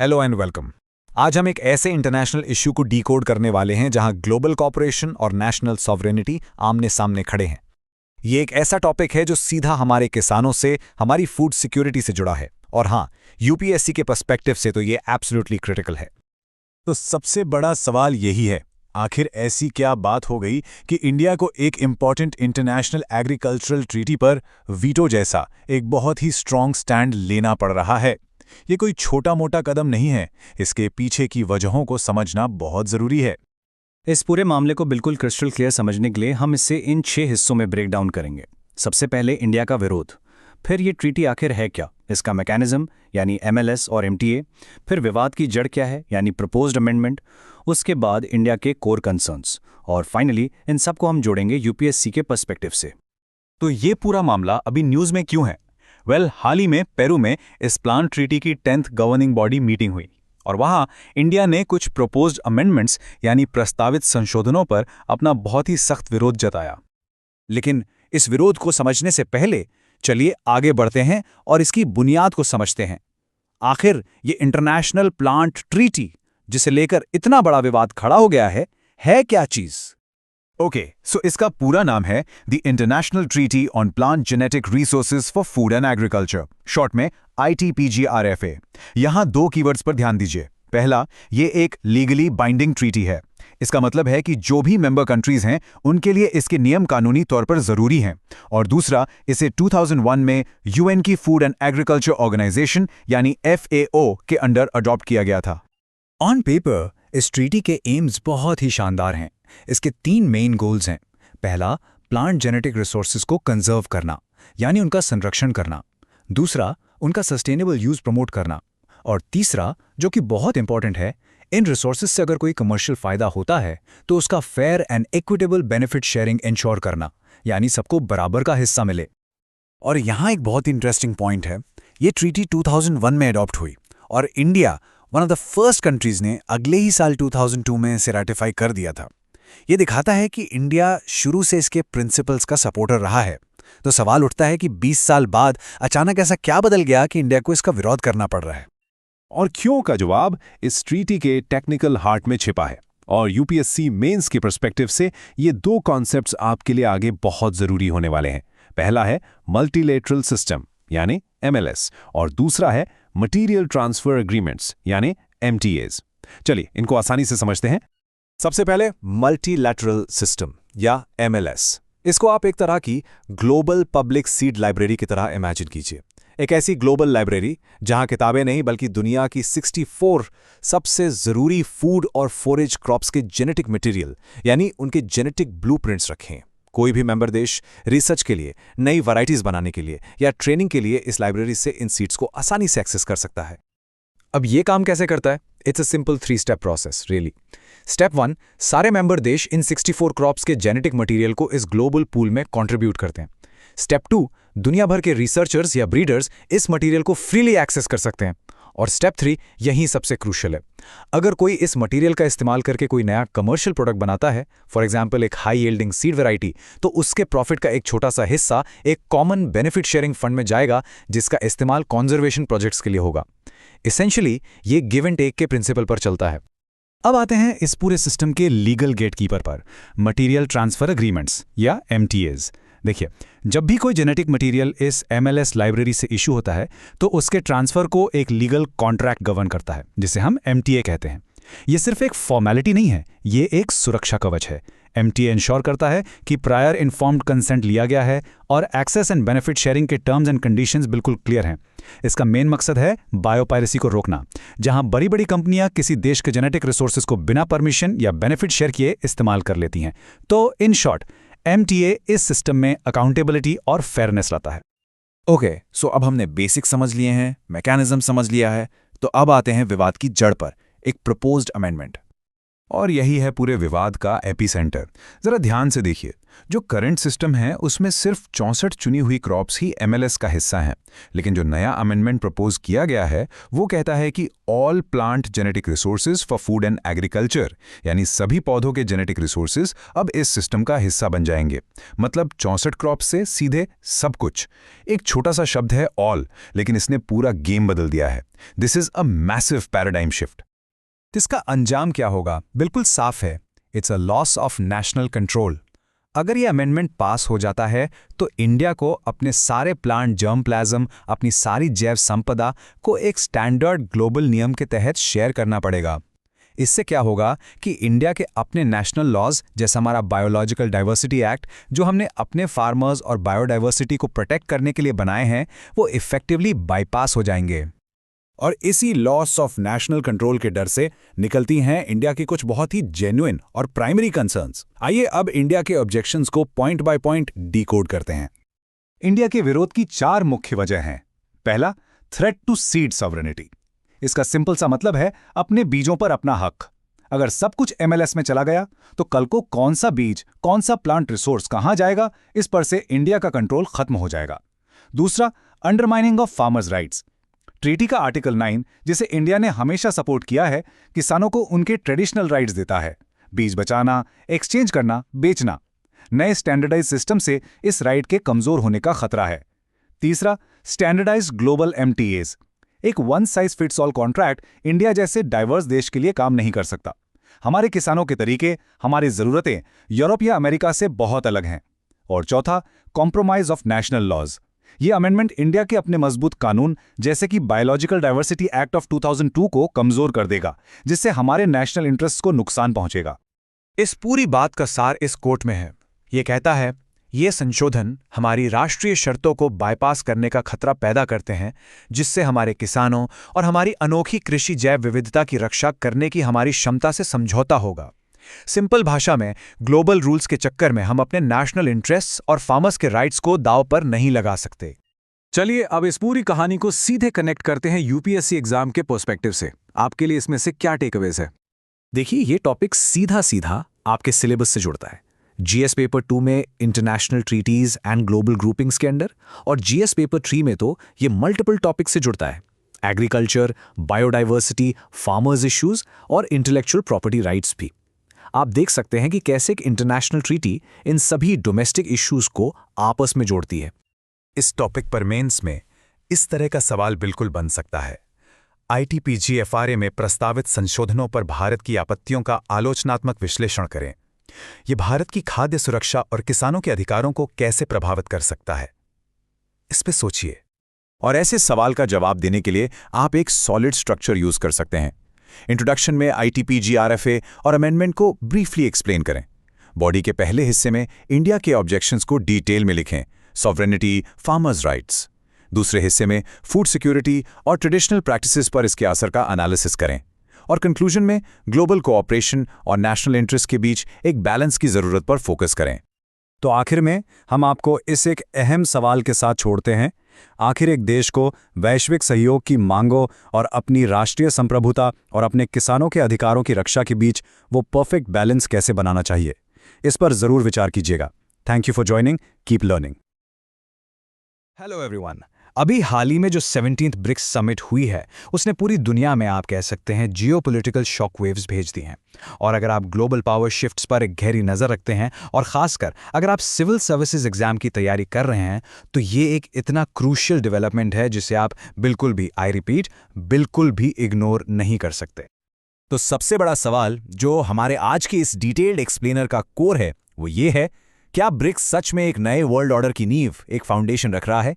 Hello and welcome. आज हम एक ऐसे इंटरनेशनल इश्यू को डीकोड करने वाले हैं जहां ग्लोबल कॉपरेशन और नेशनल सॉवरेनिटी आमने सामने खड़े हैं। ये एक ऐसा टॉपिक है जो सीधा हमारे किसानों से, हमारी फूड सिक्योरिटी से जुड़ा है, और हाँ, यूपीएससी के पर्सपेक्टिव से तो ये एब्सोल्युटली क्रिटिकल है। तो सबसे बड़ा सवाल यही है, आखिर ऐसी क्या बात हो गई कि इंडिया को एक इम्पॉर्टेंट इंटरनेशनल एग्रीकल्चरल ट्रीटी पर वीटो जैसा एक बहुत ही स्ट्रॉन्ग स्टैंड लेना पड़ रहा है। ये कोई छोटा मोटा कदम नहीं है, इसके पीछे की वजहों को समझना बहुत ज़रूरी है। इस पूरे मामले को बिल्कुल क्रिस्टल क्लियर समझने के लिए हम इसे इन 6 हिस्सों में ब्रेक डाउन करेंगे। सबसे पहले इंडिया का विरोध, फिर ये ट्रीटी आखिर है क्या, इसका मैकेनिज्म यानी एमएलएस और एमटीए, फिर विवाद की जड़ क्या है यानी प्रपोज्ड अमेंडमेंट, उसके बाद इंडिया के कोर कंसर्न्स, और फाइनली इन सबको हम जोड़ेंगे यूपीएससी के पर्सपेक्टिव से। तो ये पूरा मामला अभी न्यूज़ में क्यों है? हाल ही में पेरू में इस प्लांट ट्रीटी की 10th गवर्निंग बॉडी मीटिंग हुई और वहां इंडिया ने कुछ प्रपोज्ड अमेंडमेंट्स यानी प्रस्तावित संशोधनों पर अपना बहुत ही सख्त विरोध जताया। लेकिन इस विरोध को समझने से पहले चलिए आगे बढ़ते हैं और इसकी बुनियाद को समझते हैं। आखिर ये इंटरनेशनल प्लांट ट्रीटी, जिसे लेकर इतना बड़ा विवाद खड़ा हो गया है क्या चीज? सो इसका पूरा नाम है the international treaty on plant genetic resources for food and agriculture, short में ITPGRFA। यहां 2 कीवर्ड्स पर ध्यान दीजिए। पहला, ये एक लीगली बाइंडिंग ट्रीटी है। इसका मतलब है कि जो भी मेंबर कंट्रीज हैं उनके लिए इसके नियम कानूनी तौर पर जरूरी हैं। और दूसरा, इसे 2001 में UN की फूड एंड एग्रीकल्चर ऑर्गेनाइजेशन यानी FAO के अंडर अडॉप्ट किया गया था। ऑन पेपर इस ट्रीटी के एम्स बहुत ही शानदार हैं। इसके 3 मेन गोल्स हैं। पहला, प्लांट जेनेटिक रिसोर्सेज को कंजर्व करना यानी उनका संरक्षण करना। दूसरा, उनका सस्टेनेबल यूज प्रमोट करना। और तीसरा, जो कि बहुत इंपॉर्टेंट है, इन रिसोर्सेज से अगर कोई कमर्शियल फायदा होता है तो उसका fair and equitable benefit sharing ensure करना, यानी सबको बराबर का हिस्सा मिले। और यहाँ एक बहुत इंटरेस्टिंग पॉइंट है, ये ट्रीटी 2001 में अडॉप्ट हुई और India one of the first countries ने अगले ही साल 2002 में इसे रेटिफाई कर दिया था। ये दिखाता है कि इंडिया शुरू से इसके प्रिंसिपल्स का सपोर्टर रहा है। तो सवाल उठता है कि 20 साल बाद अचानक ऐसा क्या बदल गया कि इंडिया को इसका विरोध करना पड़ रहा है? और क्यों का जवाब इस ट्रीटी के टेक्निकल हार्ट में छिपा है। और यूपीएससी मेंस के पर्सपेक्टिव से ये 2 कॉन्सेप्ट्स आपके लिए आगे बहुत जरूरी होने वाले हैं। पहला है मल्टीलेटरल सिस्टम यानी MLS, और दूसरा है मटीरियल ट्रांसफर एग्रीमेंट्स यानी MTAs। चलिए इनको आसानी से समझते हैं। सबसे पहले मल्टीलैटरल सिस्टम या MLS। इसको आप एक तरह की ग्लोबल पब्लिक सीड लाइब्रेरी की तरह इमेजिन कीजिए। एक ऐसी ग्लोबल लाइब्रेरी जहां किताबें नहीं बल्कि दुनिया की 64 सबसे ज़रूरी फूड और फोरेज क्रॉप्स के जेनेटिक मटेरियल यानी उनके जेनेटिक ब्लूप्रिंट्स रखे हैं। कोई भी मेंबर देश रिसर्च के लिए, नई वैरायटीज़ बनाने के लिए या ट्रेनिंग के लिए इस लाइब्रेरी से इन सीड्स को आसानी से एक्सेस कर सकता है। अब ये काम कैसे करता है? It's a simple 3 step process really. Step 1, सारे मेंबर देश इन 64 क्रॉप्स के जेनेटिक मटेरियल को इस ग्लोबल पूल में कंट्रीब्यूट करते हैं। स्टेप 2, दुनिया भर के रिसर्चर्स या ब्रीडर्स इस मटेरियल को फ्रीली एक्सेस कर सकते हैं। और स्टेप 3 यहीं सबसे क्रूशियल है। अगर कोई इस मटेरियल का इस्तेमाल करके कोई नया कमर्शियल प्रोडक्ट बनाता है, फॉर एग्जांपल एक हाई यील्डिंग सीड वैरायटी, तो उसके प्रॉफिट का एक छोटा सा हिस्सा एक कॉमन बेनिफिट शेयरिंग फंड में जाएगा जिसका इस्तेमाल कंजर्वेशन प्रोजेक्ट्स के लिए होगा। इसेंशियली ये गिव एंड टेक के प्रिंसिपल पर चलता है। अब आते हैं इस पूरे सिस्टम के लीगल गेटकीपर पर, मटेरियल ट्रांसफर एग्रीमेंट्स या MTAs। देखिए, जब भी कोई जेनेटिक मटेरियल इस MLS लाइब्रेरी से इशू होता है तो उसके ट्रांसफर को एक लीगल कॉन्ट्रैक्ट गवर्न करता है, जिसे हम MTA कहते हैं। ये सिर्फ एक फॉर्मेलिटी नहीं है, ये एक सुरक्षा कवच है। MTA इंश्योर करता है कि प्रायर इन्फॉर्म्ड कंसेंट लिया गया है और एक्सेस एंड बेनिफिट शेयरिंग के टर्म्स एंड कंडीशंस बिल्कुल क्लियर हैं। इसका मेन मकसद है बायोपायरेसी को रोकना, जहां बड़ी बड़ी कंपनियां किसी देश के जेनेटिक रिसोर्सेज को बिना परमिशन या बेनिफिट शेयर किए इस्तेमाल कर लेती हैं। तो इन शॉर्ट, MTA इस सिस्टम में अकाउंटेबिलिटी और फेयरनेस लाता है। सो अब हमने बेसिक समझ लिए हैं, मैकेनिज्म समझ लिया है, तो अब आते हैं विवाद की जड़ पर, एक प्रपोज्ड अमेंडमेंट। और यही है पूरे विवाद का एपिसेंटर। जरा ध्यान से देखिए, जो करंट सिस्टम है उसमें सिर्फ 64 चुनी हुई क्रॉप्स ही एमएलएस का हिस्सा हैं, लेकिन जो नया अमेंडमेंट प्रपोज किया गया है वो कहता है कि all plant genetic resources for food and agriculture, यानी सभी पौधों के जेनेटिक रिसोर्सेज अब इस सिस्टम का हिस्सा बन जाएंगे। मतलब 64 क्रॉप्स से सीधे सब कुछ। एक छोटा सा शब्द है ऑल, लेकिन इसने पूरा गेम बदल दिया है। This is a massive paradigm shift. इसका अंजाम क्या होगा बिल्कुल साफ है, it's a loss of national control. अगर ये अमेंडमेंट पास हो जाता है तो इंडिया को अपने सारे प्लांट जर्म प्लाज्म, अपनी सारी जैव संपदा को एक स्टैंडर्ड ग्लोबल नियम के तहत शेयर करना पड़ेगा। इससे क्या होगा कि इंडिया के अपने नेशनल लॉज, जैसा हमारा बायोलॉजिकल डाइवर्सिटी एक्ट, जो हमने अपने फार्मर्स और बायोडाइवर्सिटी को प्रोटेक्ट करने के लिए बनाए हैं, वो इफेक्टिवली बाईपास हो जाएंगे। और इसी लॉस ऑफ नेशनल कंट्रोल के डर से निकलती हैं इंडिया की कुछ बहुत ही जेन्युइन और प्राइमरी कंसर्न्स। आइए अब इंडिया के ऑब्जेक्शंस को पॉइंट बाय पॉइंट डिकोड करते हैं। इंडिया के विरोध की 4 मुख्य वजह हैं। पहला, थ्रेट टू सीड सॉवरेनिटी। इसका सिंपल सा मतलब है अपने बीजों पर अपना हक। अगर सब कुछ एमएलएस में चला गया तो कल को कौन सा बीज, कौन सा प्लांट रिसोर्स कहां जाएगा, इस पर से इंडिया का कंट्रोल खत्म हो जाएगा। दूसरा, undermining of farmers rights. Treaty का आर्टिकल 9, जिसे इंडिया ने हमेशा सपोर्ट किया है, किसानों को उनके ट्रेडिशनल राइट्स देता है, बीज बचाना, एक्सचेंज करना, बेचना। नए स्टैंडर्डाइज सिस्टम से इस राइट के कमजोर होने का खतरा है। तीसरा, स्टैंडर्डाइज्ड ग्लोबल एमटीएज। एक one size fits all contract India जैसे डाइवर्स देश के लिए काम नहीं कर सकता। हमारे किसानों के तरीके, हमारी जरूरतें यूरोप या अमेरिका से बहुत अलग हैं। और चौथा, कॉम्प्रोमाइज ऑफ नेशनल लॉज। ये अमेंडमेंट इंडिया के अपने मजबूत कानून, जैसे कि बायोलॉजिकल डाइवर्सिटी एक्ट ऑफ 2002 को कमजोर कर देगा, जिससे हमारे नेशनल इंटरेस्ट को नुकसान पहुंचेगा। इस पूरी बात का सार इस कोर्ट में है। ये कहता है, ये संशोधन हमारी राष्ट्रीय शर्तों को बाईपास करने का खतरा पैदा करते हैं, जिससे हमारे किसानों और हमारी अनोखी कृषि जैव विविधता की रक्षा करने की हमारी क्षमता से समझौता होगा। सिंपल भाषा में, ग्लोबल रूल्स के चक्कर में हम अपने नेशनल इंटरेस्ट्स और फार्मर्स के राइट्स को दांव पर नहीं लगा सकते। चलिए अब इस पूरी कहानी को सीधे कनेक्ट करते हैं यूपीएससी एग्जाम के पर्सपेक्टिव से। आपके लिए इसमें से क्या टेकअवेज है? देखिए, ये टॉपिक सीधा सीधा आपके सिलेबस से जुड़ता है। जीएस पेपर 2 में international treaties and global groupings के अंडर, और जीएस पेपर 3 में तो ये मल्टीपल टॉपिक से जुड़ता है। एग्रीकल्चर, बायोडाइवर्सिटी, फार्मर्स इश्यूज और इंटेलेक्चुअल प्रॉपर्टी राइट्स भी। आप देख सकते हैं कि कैसे एक इंटरनेशनल ट्रीटी इन सभी डोमेस्टिक इश्यूज को आपस में जोड़ती है। इस टॉपिक पर मेंस में इस तरह का सवाल बिल्कुल बन सकता है। आईटीपीजीएफआरए में प्रस्तावित संशोधनों पर भारत की आपत्तियों का आलोचनात्मक विश्लेषण करें। ये भारत की खाद्य सुरक्षा और किसानों के अधिकारों को कैसे प्रभावित कर सकता है, इस पे सोचिए। और ऐसे सवाल का जवाब देने के लिए आप एक सॉलिड स्ट्रक्चर यूज कर सकते हैं। इंट्रोडक्शन में आईटीपीजीआरएफए और अमेंडमेंट को ब्रीफली एक्सप्लेन करें। बॉडी के पहले हिस्से में इंडिया के ऑब्जेक्शंस को डिटेल में लिखें, सॉवरेनिटी, फार्मर्स राइट्स। दूसरे हिस्से में फूड सिक्योरिटी और ट्रेडिशनल प्रैक्टिसेस पर इसके असर का एनालिसिस करें। और कंक्लूजन में ग्लोबल कोऑपरेशन और नेशनल इंटरेस्ट के बीच एक बैलेंस की जरूरत पर फोकस करें। तो आखिर में हम आपको इस एक अहम सवाल के साथ छोड़ते हैं। आखिर एक देश को वैश्विक सहयोग की मांगों और अपनी राष्ट्रीय संप्रभुता और अपने किसानों के अधिकारों की रक्षा के बीच वो परफेक्ट बैलेंस कैसे बनाना चाहिए, इस पर जरूर विचार कीजिएगा। Thank you for joining, keep learning. Hello everyone. अभी हाल ही में जो 17th ब्रिक्स समिट हुई है, उसने पूरी दुनिया में, आप कह सकते हैं, जियोपॉलिटिकल शॉकवेव्स भेज दी हैं। और अगर आप ग्लोबल पावर शिफ्ट्स पर एक गहरी नज़र रखते हैं, और ख़ासकर अगर आप सिविल सर्विसेज एग्जाम की तैयारी कर रहे हैं, तो ये एक इतना क्रूशियल डेवलपमेंट है जिसे आप बिल्कुल भी, आई रिपीट, बिल्कुल भी इग्नोर नहीं कर सकते। तो सबसे बड़ा सवाल जो हमारे आज के इस डिटेल्ड एक्सप्लेनर का कोर है, वो ये है, क्या ब्रिक्स सच में एक नए वर्ल्ड ऑर्डर की नींव, एक फाउंडेशन रख रहा है?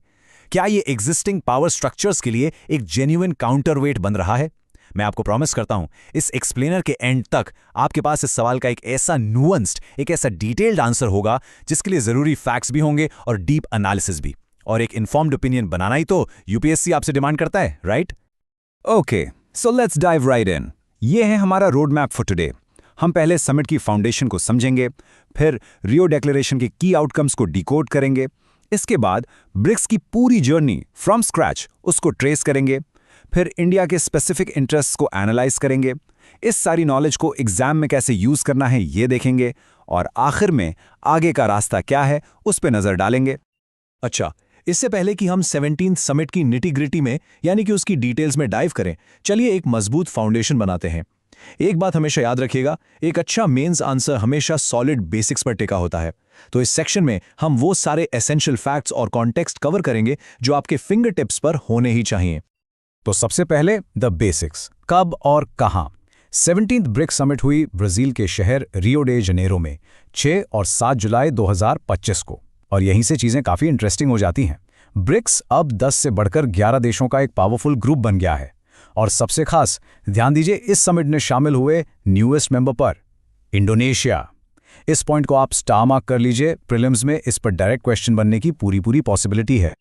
क्या ये एग्जिस्टिंग पावर स्ट्रक्चर्स के लिए एक जेन्युइन काउंटरवेट बन रहा है? मैं आपको प्रॉमिस करता हूं, इस एक्सप्लेनर के एंड तक आपके पास इस सवाल का एक ऐसा नुअंस्ड, एक ऐसा डिटेल्ड आंसर होगा जिसके लिए जरूरी फैक्ट्स भी होंगे और डीप एनालिसिस भी। और एक इन्फॉर्म्ड ओपिनियन बनाना ही तो यूपीएससी आपसे डिमांड करता है, right? Okay, so let's dive right in. ये है हमारा रोड मैप फॉर टुडे। हम पहले समिट की फाउंडेशन को समझेंगे, फिर रियो डिक्लेरेशन के की आउटकम्स को डिकोड करेंगे। इसके बाद ब्रिक्स की पूरी जर्नी फ्रॉम स्क्रैच उसको ट्रेस करेंगे। फिर इंडिया के स्पेसिफिक इंटरेस्ट्स को एनालाइज करेंगे। इस सारी नॉलेज को एग्जाम में कैसे यूज करना है ये देखेंगे, और आखिर में आगे का रास्ता क्या है उस पर नजर डालेंगे। अच्छा, इससे पहले कि हम 17th समिट की निटी ग्रिटी में यानी कि उसकी डिटेल्स में डाइव करें, चलिए एक मजबूत फाउंडेशन बनाते हैं। एक बात हमेशा याद रखिएगा, एक अच्छा मेंस आंसर हमेशा सॉलिड बेसिक्स पर टिका होता है। तो इस सेक्शन में हम वो सारे एसेंशियल फैक्ट्स और कॉन्टेक्स्ट कवर करेंगे जो आपके फिंगर टिप्स पर होने ही चाहिए। तो सबसे पहले द बेसिक्स, कब और कहां। 17th ब्रिक्स समिट हुई ब्राजील के शहर रियो डे जनेरो में 6 और 7 जुलाई 2025 को, और यहीं से चीजें काफी इंटरेस्टिंग हो जाती हैं। ब्रिक्स अब 10 से बढ़कर 11 देशों का एक पावरफुल ग्रुप बन गया है, और सबसे खास ध्यान दीजिए, इस समिट में शामिल हुए न्यूएस्ट मेंबर पर इंडोनेशिया। इस पॉइंट को आप स्टार मार्क कर लीजिए, प्रीलिम्स में इस पर डायरेक्ट क्वेश्चन बनने की पूरी पॉसिबिलिटी है।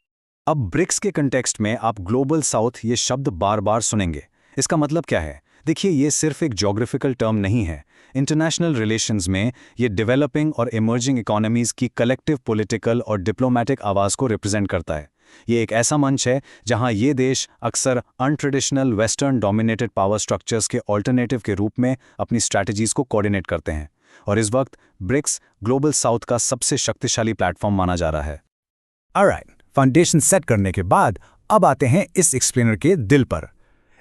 अब ब्रिक्स के कंटेक्स्ट में आप ग्लोबल साउथ ये शब्द बार बार सुनेंगे। इसका मतलब क्या है? देखिए, ये सिर्फ एक ज्योग्राफिकल टर्म नहीं है। इंटरनेशनल रिलेशंस में ये डेवलपिंग और इमर्जिंग इकोनॉमीज की कलेक्टिव पॉलिटिकल और डिप्लोमेटिक आवाज़ को रिप्रेजेंट करता है। ये एक ऐसा मंच है जहां ये देश अक्सर untraditional western dominated power structures के ऑल्टरनेटिव के रूप में अपनी स्ट्रैटेजीज को कोऑर्डिनेट करते हैं, और इस वक्त ब्रिक्स ग्लोबल साउथ का सबसे शक्तिशाली प्लेटफॉर्म माना जा रहा है। ऑलराइट, फाउंडेशन सेट करने के बाद अब आते हैं इस एक्सप्लेनर के दिल पर।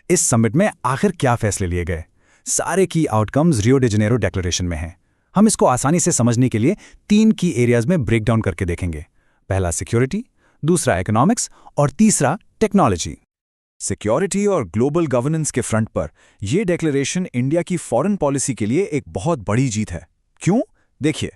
इस समिट में आखिर क्या फैसले लिए गए? सारे की outcomes Rio de Janeiro declaration में हैं। हम इसको आसानी से समझने के लिए 3 की एरियाज में ब्रेक डाउन करके देखेंगे। पहला सिक्योरिटी, दूसरा इकोनॉमिक्स और तीसरा टेक्नोलॉजी। सिक्योरिटी और ग्लोबल गवर्नेंस के फ्रंट पर यह डिक्लेरेशन इंडिया की फॉरेन पॉलिसी के लिए एक बहुत बड़ी जीत है। क्यों? देखिए,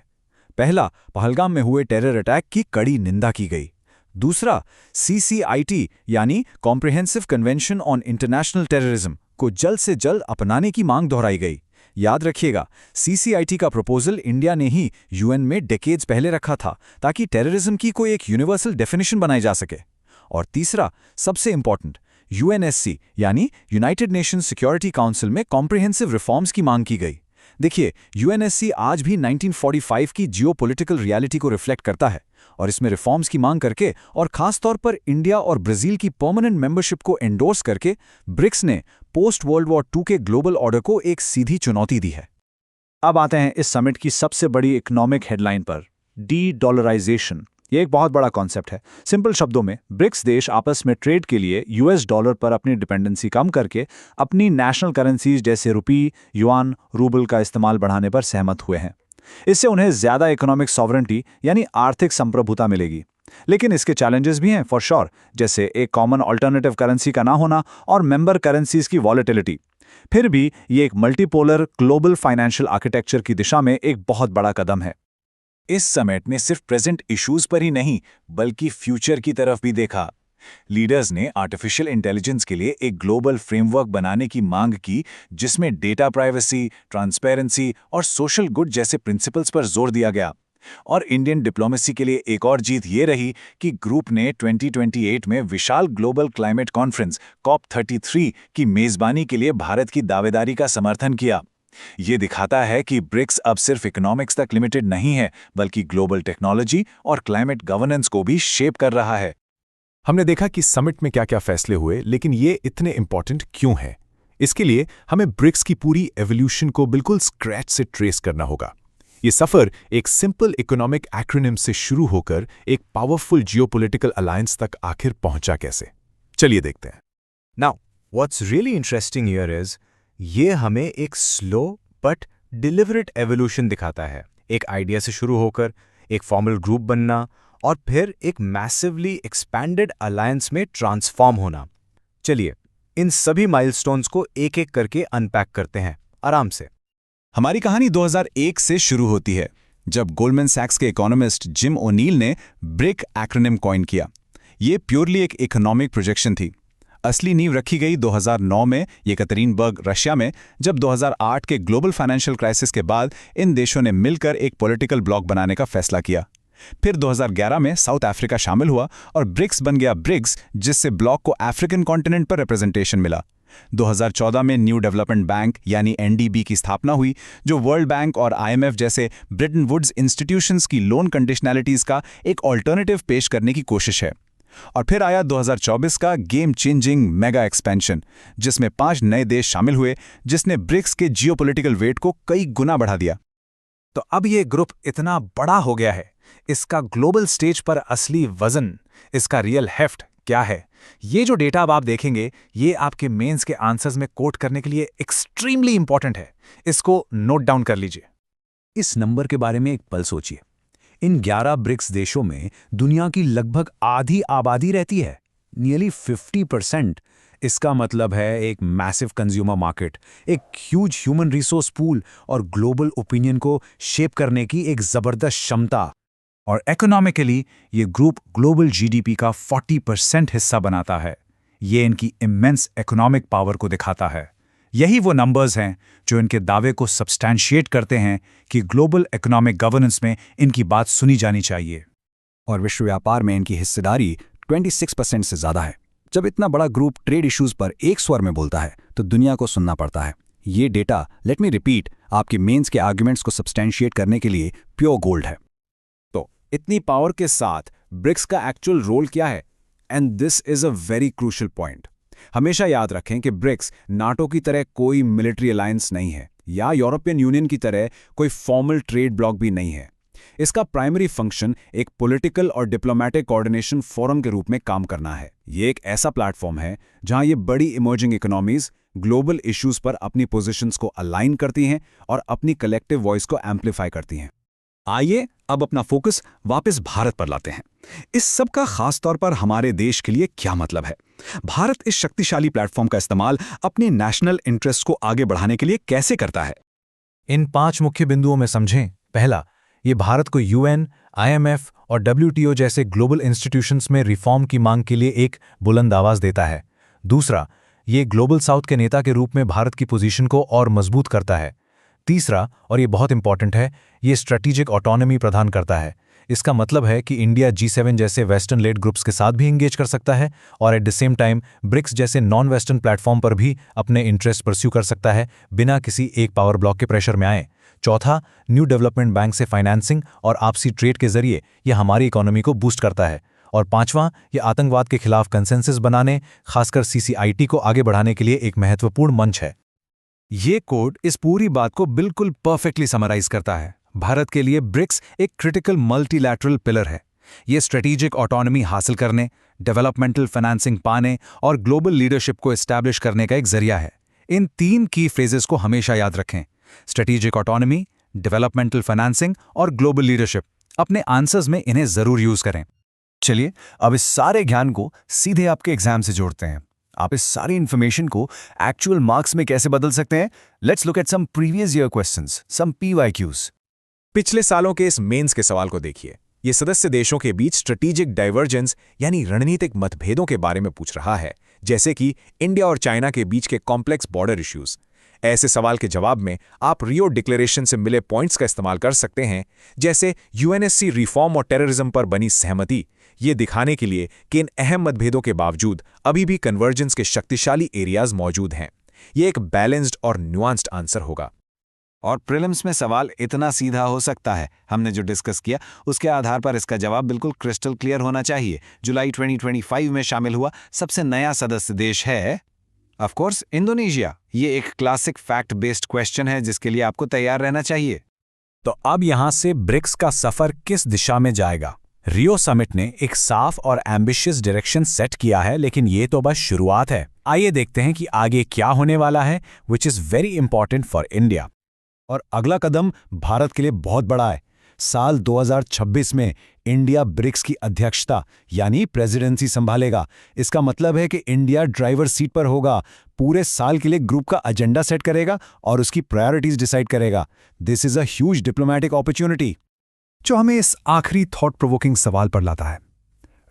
पहला, पहलगाम में हुए टेरर अटैक की कड़ी निंदा की गई। दूसरा, CCIT यानी comprehensive convention on international terrorism को जल्द से जल्द अपनाने की मांग दोहराई गई। याद रखिएगा, CCIT का प्रपोजल इंडिया ने ही UN में डेकेड्स पहले रखा था ताकि टेररिज्म की कोई एक यूनिवर्सल डेफिनेशन बनाई जा सके। और तीसरा, सबसे इंपॉर्टेंट, UNSC यानी यूनाइटेड नेशंस सिक्योरिटी काउंसिल में कॉम्प्रिहेंसिव रिफॉर्म्स की मांग की गई। देखिए, UNSC आज भी 1945 की जियोपॉलिटिकल रियलिटी को रिफ्लेक्ट करता है, और इसमें रिफॉर्म्स की मांग करके और खासतौर पर इंडिया और ब्राजील की परमानेंट मेंबरशिप को एंडोर्स करके ब्रिक्स ने पोस्ट वर्ल्ड वॉर 2 के ग्लोबल ऑर्डर को एक सीधी चुनौती दी है। अब आते हैं इस समिट की सबसे बड़ी इकोनॉमिक हेडलाइन पर, डी-डॉलराइजेशन। ये एक बहुत बड़ा कॉन्सेप्ट है। सिंपल शब्दों में, ब्रिक्स देश आपस में ट्रेड के लिए US डॉलर पर अपनी डिपेंडेंसी कम करके अपनी नेशनल करेंसीज जैसे रुपी, युआन, रूबल का इस्तेमाल बढ़ाने पर सहमत हुए हैं। इससे उन्हें ज्यादा इकोनॉमिक सॉवरेंटी यानी आर्थिक संप्रभुता मिलेगी। लेकिन इसके चैलेंजेस भी हैं फॉर श्योर, जैसे एक कॉमन अल्टरनेटिव करेंसी का ना होना और मेंबर करेंसीज की वॉलेटिलिटी। फिर भी ये एक मल्टीपोलर ग्लोबल फाइनेंशियल आर्किटेक्चर की दिशा में एक बहुत बड़ा कदम है। इस समिट ने सिर्फ प्रेजेंट इश्यूज पर ही नहीं बल्कि फ्यूचर की तरफ भी देखा। लीडर्स ने आर्टिफिशियल इंटेलिजेंस के लिए एक ग्लोबल फ्रेमवर्क बनाने की मांग की, जिसमें डेटा प्राइवेसी, ट्रांसपेरेंसी और सोशल गुड जैसे प्रिंसिपल्स पर जोर दिया गया। और इंडियन डिप्लोमेसी के लिए एक और जीत ये रही कि ग्रुप ने 2028 में विशाल ग्लोबल क्लाइमेट कॉन्फ्रेंस COP33 की मेजबानी के लिए भारत की दावेदारी का समर्थन किया। ये दिखाता है कि ब्रिक्स अब सिर्फ इकोनॉमिक्स तक लिमिटेड नहीं है, बल्कि ग्लोबल टेक्नोलॉजी और क्लाइमेट गवर्नेंस को भी शेप कर रहा है। हमने देखा कि समिट में क्या क्या फैसले हुए, लेकिन ये इतने इंपॉर्टेंट क्यों हैं? इसके लिए हमें ब्रिक्स की पूरी एवोल्यूशन को बिल्कुल स्क्रैच से ट्रेस करना होगा। ये सफर एक सिंपल इकोनॉमिक एक्रोनिम से शुरू होकर एक पावरफुल जियोपॉलिटिकल अलायंस तक आखिर पहुंचा कैसे, चलिए देखते हैं। Now what's really interesting here is, ये हमें एक स्लो बट डिलिबरेट एवोल्यूशन दिखाता है। एक आइडिया से शुरू होकर एक फॉर्मल ग्रुप बनना और फिर एक मैसिवली एक्सपैंडेड अलायंस में ट्रांसफॉर्म होना। चलिए इन सभी माइलस्टोन्स को एक एक करके अनपैक करते हैं आराम से। हमारी कहानी 2001 से शुरू होती है, जब गोल्डमैन सैक्स के इकोनॉमिस्ट जिम ओनील ने ब्रिक एक्रोनिम कॉइन किया। ये प्योरली एक इकोनॉमिक प्रोजेक्शन थी। असली नींव रखी गई 2009 में येकतेरिनबर्ग, रशिया में, जब 2008 के ग्लोबल फाइनेंशियल क्राइसिस के बाद इन देशों ने मिलकर एक पॉलिटिकल ब्लॉक बनाने का फैसला किया। फिर 2011 में साउथ अफ्रीका शामिल हुआ और ब्रिक्स बन गया ब्रिक्स, जिससे ब्लॉक को अफ्रीकन कॉन्टिनेंट पर रिप्रेजेंटेशन मिला। 2014 में न्यू डेवलपमेंट बैंक यानी NDB की स्थापना हुई, जो वर्ल्ड बैंक और IMF जैसे ब्रिटन वुड्स इंस्टीट्यूशंस की लोन कंडीशनैलिटीज का एक ऑल्टरनेटिव पेश करने की कोशिश है। और फिर आया 2024 का गेम चेंजिंग मेगा एक्सपेंशन, जिसमें 5 नए देश शामिल हुए, जिसने ब्रिक्स के जियोपॉलिटिकल वेट को कई गुना बढ़ा दिया। तो अब ये ग्रुप इतना बड़ा हो गया है, इसका ग्लोबल स्टेज पर असली वजन, इसका रियल हेफ्ट क्या है? ये जो डेटा अब आप देखेंगे, ये आपके मेंस के आंसर्स में कोट करने के लिए एक्सट्रीमली इंपॉर्टेंट है। इसको नोट डाउन कर लीजिए। इस नंबर के बारे में एक पल सोचिए। इन 11 ब्रिक्स देशों में दुनिया की लगभग आधी आबादी रहती है, नियरली 50%। इसका मतलब है एक मैसिव कंज्यूमर मार्केट, एक ह्यूज ह्यूमन रिसोर्स पूल और ग्लोबल ओपिनियन को शेप करने की एक जबरदस्त क्षमता। और इकोनॉमिकली ये ग्रुप ग्लोबल जीडीपी का 40% हिस्सा बनाता है। ये इनकी इमेंस इकोनॉमिक पावर को दिखाता है। यही वो नंबर्स हैं जो इनके दावे को सब्सटैंशिएट करते हैं कि ग्लोबल इकोनॉमिक गवर्नेंस में इनकी बात सुनी जानी चाहिए। और विश्व व्यापार में इनकी हिस्सेदारी 26% से ज़्यादा है। जब इतना बड़ा ग्रुप ट्रेड इश्यूज पर एक स्वर में बोलता है तो दुनिया को सुनना पड़ता है। ये डेटा, लेट मी रिपीट, आपके मेंस के आर्ग्यूमेंट्स को सब्सटैंशिएट करने के लिए प्योर गोल्ड है। तो इतनी पावर के साथ ब्रिक्स का एक्चुअल रोल क्या है? And this is a very crucial point. हमेशा याद रखें कि ब्रिक्स नाटो की तरह कोई मिलिट्री अलायंस नहीं है या यूरोपियन यूनियन की तरह कोई फॉर्मल ट्रेड ब्लॉक भी नहीं है। इसका प्राइमरी फंक्शन एक पॉलिटिकल और डिप्लोमेटिक कोऑर्डिनेशन फोरम के रूप में काम करना है। ये एक ऐसा प्लेटफॉर्म है जहां ये बड़ी इमर्जिंग इकोनॉमीज ग्लोबल इश्यूज पर अपनी पोजीशंस को अलाइन करती हैं और अपनी कलेक्टिव वॉइस को एम्पलीफाई करती हैं। आइए अब अपना फोकस वापस भारत पर लाते हैं। इस सब का खास तौर पर हमारे देश के लिए क्या मतलब है? भारत इस शक्तिशाली प्लेटफॉर्म का इस्तेमाल अपने नेशनल इंटरेस्ट को आगे बढ़ाने के लिए कैसे करता है? इन 5 मुख्य बिंदुओं में समझें। पहला, ये भारत को यूएन, आईएमएफ और डब्ल्यूटीओ जैसे ग्लोबल इंस्टीट्यूशंस में रिफॉर्म की मांग के लिए एक बुलंद आवाज देता है। दूसरा, ये ग्लोबल साउथ के नेता के रूप में भारत की पोजीशन को और मजबूत करता है। तीसरा, और ये बहुत इंपॉर्टेंट है, ये स्ट्रेटेजिक ऑटोनॉमी प्रदान करता है। इसका मतलब है कि इंडिया G7 जैसे वेस्टर्न लेड ग्रुप्स के साथ भी एंगेज कर सकता है और at the same time BRICS जैसे नॉन वेस्टर्न प्लेटफॉर्म पर भी अपने इंटरेस्ट परस्यू कर सकता है बिना किसी एक पावर ब्लॉक के प्रेशर में आए। चौथा, न्यू डेवलपमेंट बैंक से फाइनेंसिंग और आपसी ट्रेड के जरिए यह हमारी इकोनॉमी को बूस्ट करता है। और पांचवां, ये आतंकवाद के खिलाफ कंसेंसस बनाने, खासकर CCIT को आगे बढ़ाने के लिए एक महत्वपूर्ण मंच है। ये कोड इस पूरी बात को बिल्कुल परफेक्टली समराइज करता है। भारत के लिए ब्रिक्स एक क्रिटिकल मल्टीलैटरल पिलर है। ये स्ट्रेटेजिक ऑटोनॉमी हासिल करने, डेवलपमेंटल फाइनेंसिंग पाने और ग्लोबल लीडरशिप को एस्टैब्लिश करने का एक जरिया है। इन 3 की फ्रेजेस को हमेशा याद रखें: स्ट्रेटेजिक ऑटोनॉमी, डेवलपमेंटल फाइनेंसिंग और ग्लोबल लीडरशिप। अपने आंसर्स में इन्हें जरूर यूज करें। चलिए अब इस सारे ज्ञान को सीधे आपके एग्जाम से जोड़ते हैं। आप इस सारी इंफॉर्मेशन को एक्चुअल मार्क्स में कैसे बदल सकते हैं? Let's look at some previous year questions, some PYQs। पिछले सालों के इस मेंस के सवाल को देखिए। ये सदस्य देशों के बीच स्ट्रेटेजिक डाइवर्जेंस यानी रणनीतिक मतभेदों के बारे में पूछ रहा है, जैसे कि इंडिया और चाइना के बीच के कॉम्प्लेक्स बॉर्डर इश्यूज। ऐसे सवाल के जवाब में आप रियो डिक्लेरेशन से मिले पॉइंट्स का इस्तेमाल कर सकते हैं, जैसे UNSC रिफॉर्म और टेररिज्म पर बनी सहमति, ये दिखाने के लिए कि इन अहम मतभेदों के बावजूद अभी भी कन्वर्जेंस के शक्तिशाली एरियाज मौजूद हैं। ये एक बैलेंस्ड और न्यूआंस्ड आंसर होगा। और प्रीलिम्स में सवाल इतना सीधा हो सकता है, हमने जो डिस्कस किया उसके आधार पर इसका जवाब बिल्कुल क्रिस्टल क्लियर होना चाहिए। जुलाई 2025 में शामिल हुआ सबसे नया सदस्य देश है ऑफ कोर्स इंडोनेशिया। ये एक क्लासिक फैक्ट बेस्ड क्वेश्चन है जिसके लिए आपको तैयार रहना चाहिए। तो अब यहां से ब्रिक्स का सफर किस दिशा में जाएगा? रियो समिट ने एक साफ और एम्बिशियस डायरेक्शन सेट किया है, लेकिन ये तो बस शुरुआत है। आइए देखते हैं कि आगे क्या होने वाला है, which is very important for India. और अगला कदम भारत के लिए बहुत बड़ा है। साल 2026 में इंडिया ब्रिक्स की अध्यक्षता यानी प्रेसिडेंसी संभालेगा। इसका मतलब है कि इंडिया ड्राइवर सीट पर होगा, पूरे साल के लिए ग्रुप का एजेंडा सेट करेगा और उसकी प्रायोरिटीज डिसाइड करेगा। This is a huge diplomatic opportunity. जो हमें इस आखिरी थॉट प्रोवोकिंग सवाल पर लाता है,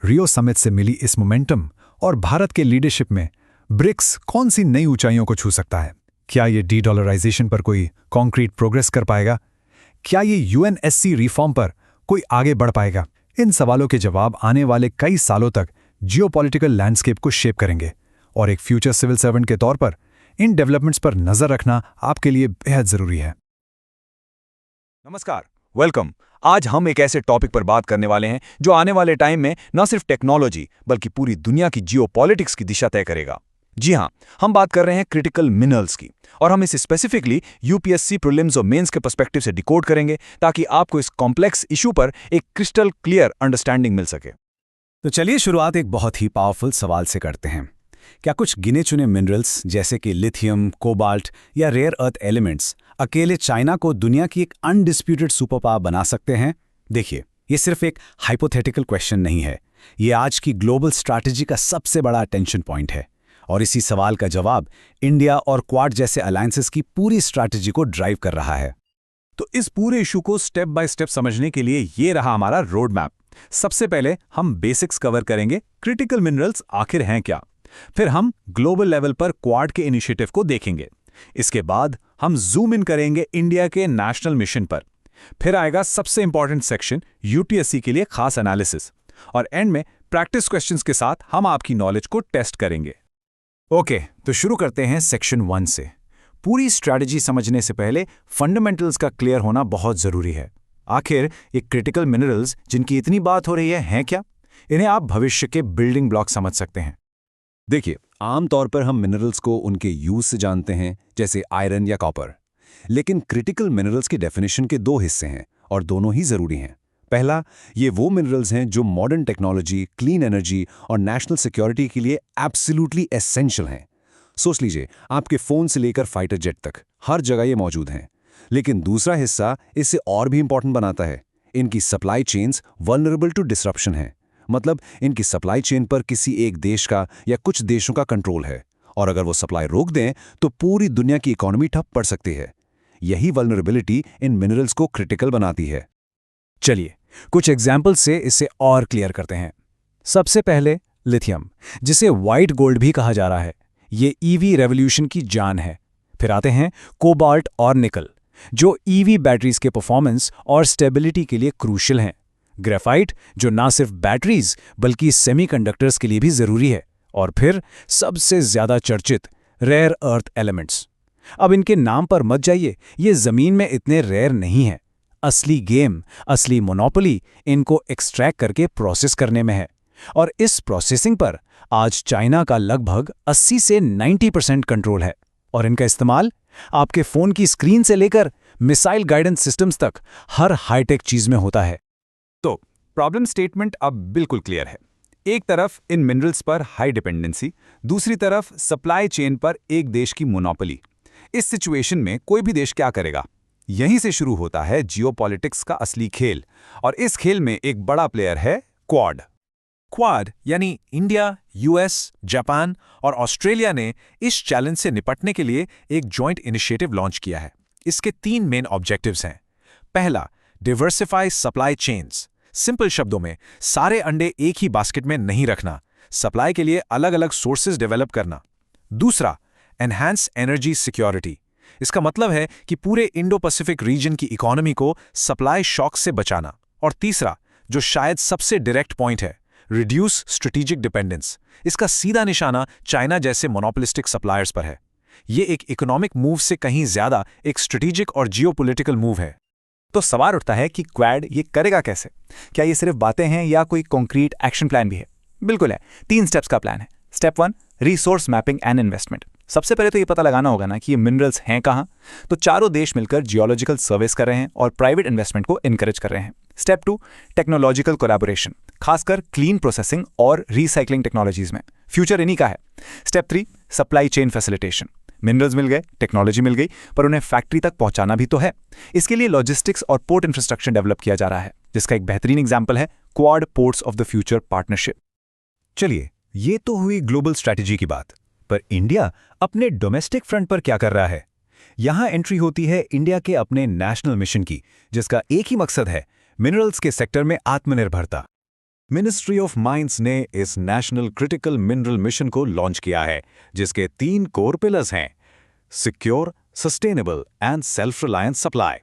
रियो समिट से मिली इस मोमेंटम और भारत के लीडरशिप में ब्रिक्स कौन सी नई ऊंचाइयों को छू सकता है? क्या ये डीडॉलराइजेशन पर कोई कॉन्क्रीट प्रोग्रेस कर पाएगा? क्या ये UNSC रिफॉर्म पर कोई आगे बढ़ पाएगा? इन सवालों के जवाब आने वाले कई सालों तक जियोपॉलिटिकल लैंडस्केप को शेप करेंगे और एक फ्यूचर सिविल सर्वेंट के तौर पर इन डेवलपमेंट्स पर नजर रखना आपके लिए बेहद जरूरी है। नमस्कार, वेलकम। आज हम एक ऐसे टॉपिक पर बात करने वाले हैं जो आने वाले टाइम में न सिर्फ टेक्नोलॉजी बल्कि पूरी दुनिया की जियोपॉलिटिक्स की दिशा तय करेगा। जी हाँ, हम बात कर रहे हैं क्रिटिकल मिनरल्स की, और हम इसे स्पेसिफिकली यूपीएससी प्रीलिम्स और मेंस के पर्सपेक्टिव से डिकोड करेंगे ताकि आपको इस कॉम्प्लेक्स इशू पर एक क्रिस्टल क्लियर अंडरस्टैंडिंग मिल सके। तो चलिए शुरुआत एक बहुत ही पावरफुल सवाल से करते हैं। क्या कुछ गिने चुने मिनरल्स जैसे कि लिथियम, कोबाल्ट या रेयर अर्थ एलिमेंट्स अकेले चाइना को दुनिया की एक अनडिस्प्यूटेड सुपर पावर बना सकते हैं? देखिए, ये सिर्फ एक हाइपोथेटिकल क्वेश्चन नहीं है, ये आज की ग्लोबल स्ट्रैटेजी का सबसे बड़ा अटेंशन पॉइंट है। और इसी सवाल का जवाब इंडिया और क्वाड जैसे अलायंसेस की पूरी स्ट्रैटेजी को ड्राइव कर रहा है। तो इस पूरे इशू को स्टेप बाय स्टेप समझने के लिए ये रहा हमारा रोड मैप। सबसे पहले हम बेसिक्स कवर करेंगे, क्रिटिकल मिनरल्स आखिर हैं क्या। फिर हम ग्लोबल लेवल पर क्वाड के इनिशिएटिव को देखेंगे। इसके बाद हम जूम इन करेंगे इंडिया के नेशनल मिशन पर। फिर आएगा सबसे इंपॉर्टेंट सेक्शन, यूटीएससी के लिए खास एनालिसिस, और एंड में प्रैक्टिस क्वेश्चंस के साथ हम आपकी नॉलेज को टेस्ट करेंगे। ओके, तो शुरू करते हैं सेक्शन 1 से। पूरी स्ट्रैटेजी समझने से पहले फंडामेंटल्स का क्लियर होना बहुत जरूरी है। आखिर ये क्रिटिकल मिनरल्स जिनकी इतनी बात हो रही है हैं क्या? इन्हें आप भविष्य के बिल्डिंग ब्लॉक समझ सकते हैं। देखिए, आमतौर पर हम मिनरल्स को उनके यूज से जानते हैं, जैसे आयरन या कॉपर। लेकिन क्रिटिकल मिनरल्स की डेफिनेशन के दो हिस्से हैं और दोनों ही जरूरी हैं। पहला, ये वो मिनरल्स हैं जो मॉडर्न टेक्नोलॉजी, क्लीन एनर्जी और नेशनल सिक्योरिटी के लिए एब्सोल्युटली एसेंशियल हैं। सोच लीजिए, आपके फोन से लेकर फाइटर जेट तक हर जगह ये मौजूद हैं। लेकिन दूसरा हिस्सा इसे और भी इंपॉर्टेंट बनाता है। इनकी supply chains vulnerable to disruption है। मतलब इनकी सप्लाई चेन पर किसी एक देश का या कुछ देशों का कंट्रोल है, और अगर वो सप्लाई रोक दें तो पूरी दुनिया की इकोनॉमी ठप पड़ सकती है। यही वल्नरेबिलिटी इन मिनरल्स को क्रिटिकल बनाती है। चलिए कुछ एग्जाम्पल से इसे और क्लियर करते हैं। सबसे पहले लिथियम, जिसे व्हाइट गोल्ड भी कहा जा रहा है, ये ईवी रेवोल्यूशन की जान है। फिर आते हैं कोबाल्ट और निकल, जो ईवी बैटरीज के परफॉर्मेंस और स्टेबिलिटी के लिए क्रूशियल हैं। ग्रेफाइट, जो ना सिर्फ बैटरीज बल्कि सेमीकंडक्टर्स के लिए भी जरूरी है। और फिर सबसे ज्यादा चर्चित रेयर अर्थ एलिमेंट्स। अब इनके नाम पर मत जाइए, ये जमीन में इतने रेयर नहीं हैं। असली गेम, असली मोनोपोली इनको एक्सट्रैक्ट करके प्रोसेस करने में है, और इस प्रोसेसिंग पर आज चाइना का लगभग 80 से 90% कंट्रोल है। और इनका इस्तेमाल आपके फोन की स्क्रीन से लेकर मिसाइल गाइडेंस सिस्टम्स तक हर हाईटेक चीज में होता है। तो प्रॉब्लम स्टेटमेंट अब बिल्कुल क्लियर है। एक तरफ इन मिनरल्स पर हाई डिपेंडेंसी, दूसरी तरफ सप्लाई चेन पर एक देश की मोनोपोली। इस सिचुएशन में कोई भी देश क्या करेगा? यहीं से शुरू होता है जियोपॉलिटिक्स का असली खेल, और इस खेल में एक बड़ा प्लेयर है क्वाड। क्वाड यानी इंडिया, यूएस, जापान और ऑस्ट्रेलिया ने इस चैलेंज से निपटने के लिए एक जॉइंट इनिशिएटिव लॉन्च किया है। इसके 3 मेन ऑब्जेक्टिव्स हैं। पहला, डिवर्सिफाई सप्लाई चेन्स। सिंपल शब्दों में, सारे अंडे एक ही बास्केट में नहीं रखना, सप्लाई के लिए अलग अलग सोर्सेज डेवलप करना। दूसरा, एनहांस एनर्जी सिक्योरिटी। इसका मतलब है कि पूरे इंडो पैसिफिक रीजन की इकोनॉमी को सप्लाई शॉक से बचाना। और तीसरा, जो शायद सबसे डायरेक्ट पॉइंट है, रिड्यूस स्ट्रेटेजिक डिपेंडेंस। इसका सीधा निशाना चाइना जैसे मोनोपोलिस्टिक सप्लायर्स पर है। ये एक इकोनॉमिक मूव से कहीं ज्यादा एक स्ट्रेटेजिक और जियोपॉलिटिकल मूव है। तो सवाल उठता है कि क्वाड ये करेगा कैसे? क्या ये सिर्फ बातें हैं या कोई कॉन्क्रीट एक्शन प्लान भी है? बिल्कुल है। 3 स्टेप्स का प्लान है। Step 1, resource mapping and investment. सबसे पहले तो ये पता लगाना होगा ना कि ये मिनरल्स हैं कहाँ। तो चारों देश मिलकर जियोलॉजिकल सर्वेस कर रहे हैं और प्राइवेट इन्वेस्टमेंट को इनकरेज कर रहे हैं। स्टेप 2, टेक्नोलॉजिकल कोलैबोरेशन, खासकर क्लीन प्रोसेसिंग और रिसाइकलिंग टेक्नोलॉजीज में। फ्यूचर इन्हीं का है। Step 3, supply chain facilitation. Minerals मिल गए, टेक्नोलॉजी मिल गई, पर उन्हें फैक्ट्री तक पहुंचाना भी तो है। इसके लिए लॉजिस्टिक्स और पोर्ट इंफ्रास्ट्रक्चर डेवलप किया जा रहा है, जिसका एक बेहतरीन एग्जाम्पल है quad ports of the future partnership. चलिए, ये तो हुई ग्लोबल स्ट्रैटेजी की बात, पर इंडिया अपने डोमेस्टिक फ्रंट पर क्या कर रहा है? यहां एंट्री होती है इंडिया के अपने नेशनल मिशन की, जिसका एक ही मकसद है, मिनरल्स के सेक्टर में आत्मनिर्भरता। मिनिस्ट्री ऑफ माइंस ने इस नेशनल क्रिटिकल मिनरल मिशन को लॉन्च किया है, जिसके 3 कोर पिलर्स हैं: secure, sustainable and self reliance supply.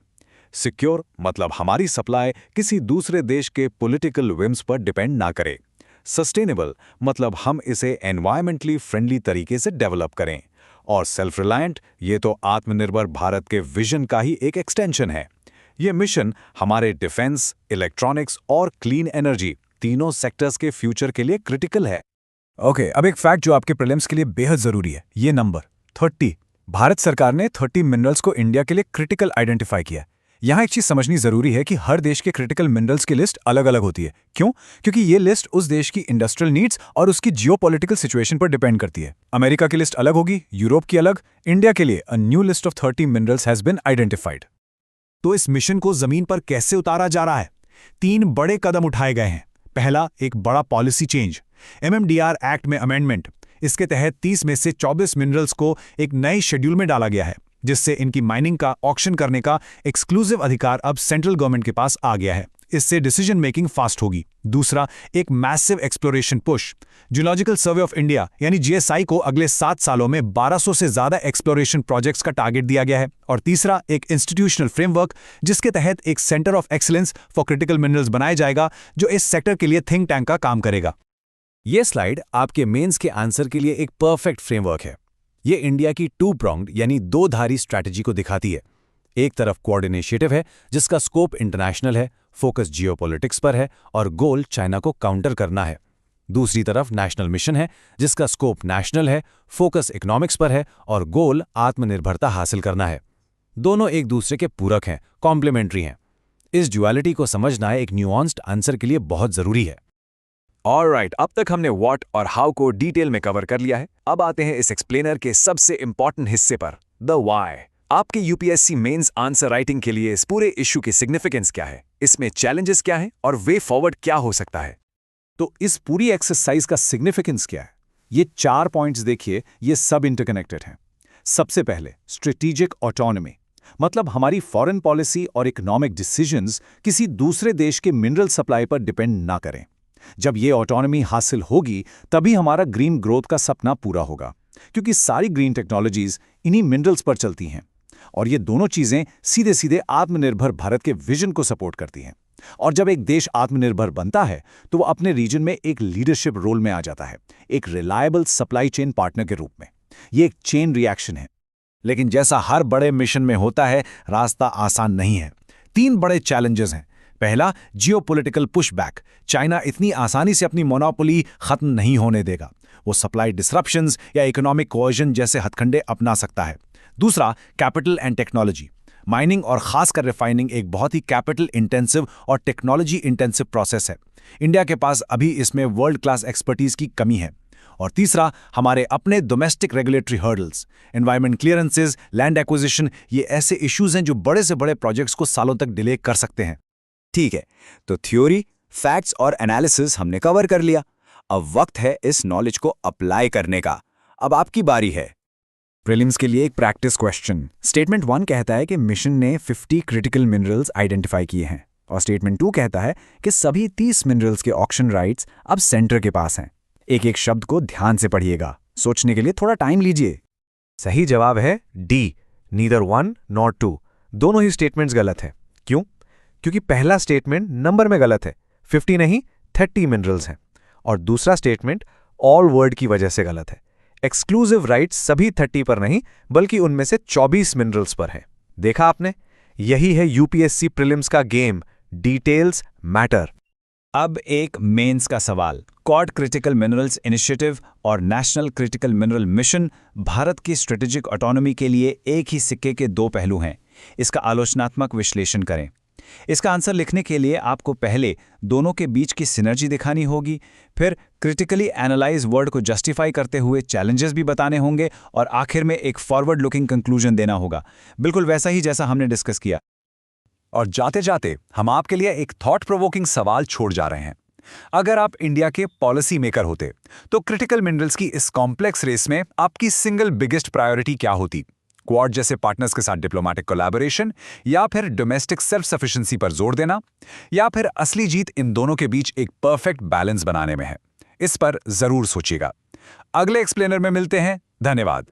Secure मतलब हमारी सप्लाई किसी दूसरे देश के पॉलिटिकल विम्स पर डिपेंड ना करे। सस्टेनेबल मतलब हम इसे एनवायरमेंटली फ्रेंडली तरीके से डेवलप करें। और सेल्फ रिलायंट, ये तो आत्मनिर्भर भारत के विजन का ही एक एक्सटेंशन है। ये मिशन हमारे डिफेंस, इलेक्ट्रॉनिक्स और क्लीन एनर्जी तीनों सेक्टर्स के फ्यूचर के लिए क्रिटिकल है। ओके, अब एक फैक्ट जो आपके प्रीलिम्स के लिए बेहद जरूरी है, ये नंबर 30। भारत सरकार ने 30 मिनरल्स को इंडिया के लिए क्रिटिकल आइडेंटिफाई किया। यहाँ एक चीज समझनी जरूरी है कि हर देश के क्रिटिकल मिनरल्स की लिस्ट अलग अलग होती है। क्यों? क्योंकि ये लिस्ट उस देश की इंडस्ट्रियल नीड्स और उसकी जियोपॉलिटिकल सिचुएशन पर डिपेंड करती है। अमेरिका की लिस्ट अलग होगी, यूरोप की अलग। इंडिया के लिए a new list of 30 minerals has been identified. तो इस मिशन को जमीन पर कैसे उतारा जा रहा है? 3 बड़े कदम उठाए गए हैं। पहला, एक बड़ा पॉलिसी चेंज, MMDR एक्ट में अमेंडमेंट। इसके तहत 30 में से 24 मिनरल्स को एक नए शेड्यूल में डाला गया है, जिससे इनकी माइनिंग का ऑक्शन करने का एक्सक्लूसिव अधिकार अब सेंट्रल गवर्नमेंट के पास आ गया है। इससे डिसीजन मेकिंग फास्ट होगी। दूसरा, एक massive exploration push. Geological survey of India यानी GSI को अगले 7 सालों में 1200 से ज्यादा एक्सप्लोरेशन प्रोजेक्ट्स का टारगेट दिया गया है। और तीसरा, एक इंस्टीट्यूशनल फ्रेमवर्क, जिसके तहत एक centre of excellence for critical minerals बनाया जाएगा, जो इस सेक्टर के लिए थिंक टैंक का काम करेगा। ये स्लाइड आपके मेंस के आंसर के लिए एक परफेक्ट फ्रेमवर्क है। ये इंडिया की 2 pronged यानी 2-धारी स्ट्रैटेजी को दिखाती है। एक तरफ क्वाड इनिशिएटिव है, जिसका स्कोप इंटरनेशनल है, फोकस जियोपॉलिटिक्स पर है और गोल चाइना को काउंटर करना है। दूसरी तरफ नेशनल मिशन है, जिसका स्कोप नेशनल है, फोकस इकोनॉमिक्स पर है और गोल आत्मनिर्भरता हासिल करना है। दोनों एक दूसरे के पूरक हैं, कॉम्प्लीमेंट्री हैं। इस ड्युअलिटी को समझना एक न्यूआंस्ड आंसर के लिए बहुत जरूरी है। ऑलराइट, अब तक हमने व्हाट और हाउ को डिटेल में कवर कर लिया है। अब आते हैं इस एक्सप्लेनर के सबसे इंपॉर्टेंट हिस्से पर, द व्हाई। आपके यूपीएससी मेंस आंसर राइटिंग के लिए इस पूरे इश्यू की सिग्निफिकेंस क्या है, इसमें चैलेंजेस क्या हैं और वे फॉरवर्ड क्या हो सकता है। तो इस पूरी एक्सरसाइज का सिग्निफिकेंस क्या है? ये 4 पॉइंट्स देखिए, ये सब इंटरकनेक्टेड हैं। सबसे पहले, स्ट्रेटेजिक ऑटोनॉमी, मतलब हमारी फॉरेन पॉलिसी और इकोनॉमिक डिसीजंस किसी दूसरे देश के मिनरल सप्लाई पर डिपेंड ना करें। जब ये ऑटोनॉमी हासिल होगी, तभी हमारा ग्रीन ग्रोथ का सपना पूरा होगा, क्योंकि सारी ग्रीन टेक्नोलॉजीज इन्हीं मिनरल्स पर चलती हैं और ये दोनों चीजें सीधे सीधे आत्मनिर्भर भारत के विजन को सपोर्ट करती हैं। और जब एक देश आत्मनिर्भर बनता है, तो वो अपने रीजन में एक लीडरशिप रोल में आ जाता है, एक रिलायबल सप्लाई चेन पार्टनर के रूप में। ये एक चेन रिएक्शन है। लेकिन जैसा हर बड़े मिशन में होता है, रास्ता आसान नहीं है। 3 बड़े चैलेंजेस हैं। पहला, जियोपॉलिटिकल पुशबैक। चाइना इतनी आसानी से अपनी मोनोपोली खत्म नहीं होने देगा। वो सप्लाई डिसरप्शंस या इकोनॉमिक कोएजन जैसे हथकंडे अपना सकता है। दूसरा, कैपिटल एंड टेक्नोलॉजी। माइनिंग और खासकर रिफाइनिंग एक बहुत ही कैपिटल इंटेंसिव और टेक्नोलॉजी इंटेंसिव प्रोसेस है। इंडिया के पास अभी इसमें वर्ल्ड क्लास एक्सपर्टीज की कमी है। और तीसरा, हमारे अपने domestic regulatory hurdles, environment clearances, land acquisition, ये ऐसे इश्यूज हैं जो बड़े से बड़े प्रोजेक्ट्स को सालों तक डिले कर सकते हैं। ठीक है, तो थ्योरी, फैक्ट्स और एनालिसिस हमने कवर कर लिया। अब वक्त है इस नॉलेज को अप्लाई करने का। अब आपकी बारी है। प्रीलिम्स के लिए एक प्रैक्टिस क्वेश्चन। स्टेटमेंट 1 कहता है कि मिशन ने 50 क्रिटिकल मिनरल्स आइडेंटिफाई किए हैं और स्टेटमेंट 2 कहता है कि सभी 30 मिनरल्स के ऑक्शन राइट्स अब सेंटर के पास हैं। एक एक शब्द को ध्यान से पढ़िएगा, सोचने के लिए थोड़ा टाइम लीजिए। सही जवाब है डी, नीदर 1 नॉट 2। दोनों ही स्टेटमेंट्स गलत है। क्यों? क्योंकि पहला स्टेटमेंट नंबर में गलत है, 50 नहीं 30 मिनरल्स हैं, और दूसरा स्टेटमेंट ऑल वर्ड की वजह से गलत है। एक्सक्लूसिव राइट्स सभी 30 पर नहीं, बल्कि उनमें से 24 मिनरल्स पर हैं। देखा आपने? यही है यूपीएससी प्रीलिम्स का गेम, डिटेल्स मैटर। अब एक मेंस का सवाल। क्वाड क्रिटिकल मिनरल्स इनिशिएटिव और national critical mineral mission Bharat की स्ट्रेटेजिक ऑटोनॉमी के लिए एक ही सिक्के के 2 पहलू हैं। इसका आलोचनात्मक विश्लेषण करें। इसका आंसर लिखने के लिए आपको पहले दोनों के बीच की सिनर्जी दिखानी होगी, फिर क्रिटिकली एनालाइज वर्ड को जस्टिफाई करते हुए चैलेंजेस भी बताने होंगे और आखिर में एक फॉरवर्ड लुकिंग कंक्लूजन देना होगा, बिल्कुल वैसा ही जैसा हमने डिस्कस किया। और जाते जाते हम आपके लिए एक थॉट प्रोवोकिंग सवाल छोड़ जा रहे हैं। अगर आप इंडिया के पॉलिसी मेकर होते, तो क्रिटिकल मिनरल्स की इस कॉम्प्लेक्स रेस में आपकी सिंगल बिगेस्ट प्रायोरिटी क्या होती? क्वाड जैसे पार्टनर्स के साथ डिप्लोमेटिक कोलैबोरेशन, या फिर डोमेस्टिक सेल्फ सफिशिएंसी पर जोर देना, या फिर असली जीत इन दोनों के बीच एक परफेक्ट बैलेंस बनाने में है? इस पर जरूर सोचिएगा। अगले एक्सप्लेनर में मिलते हैं। धन्यवाद।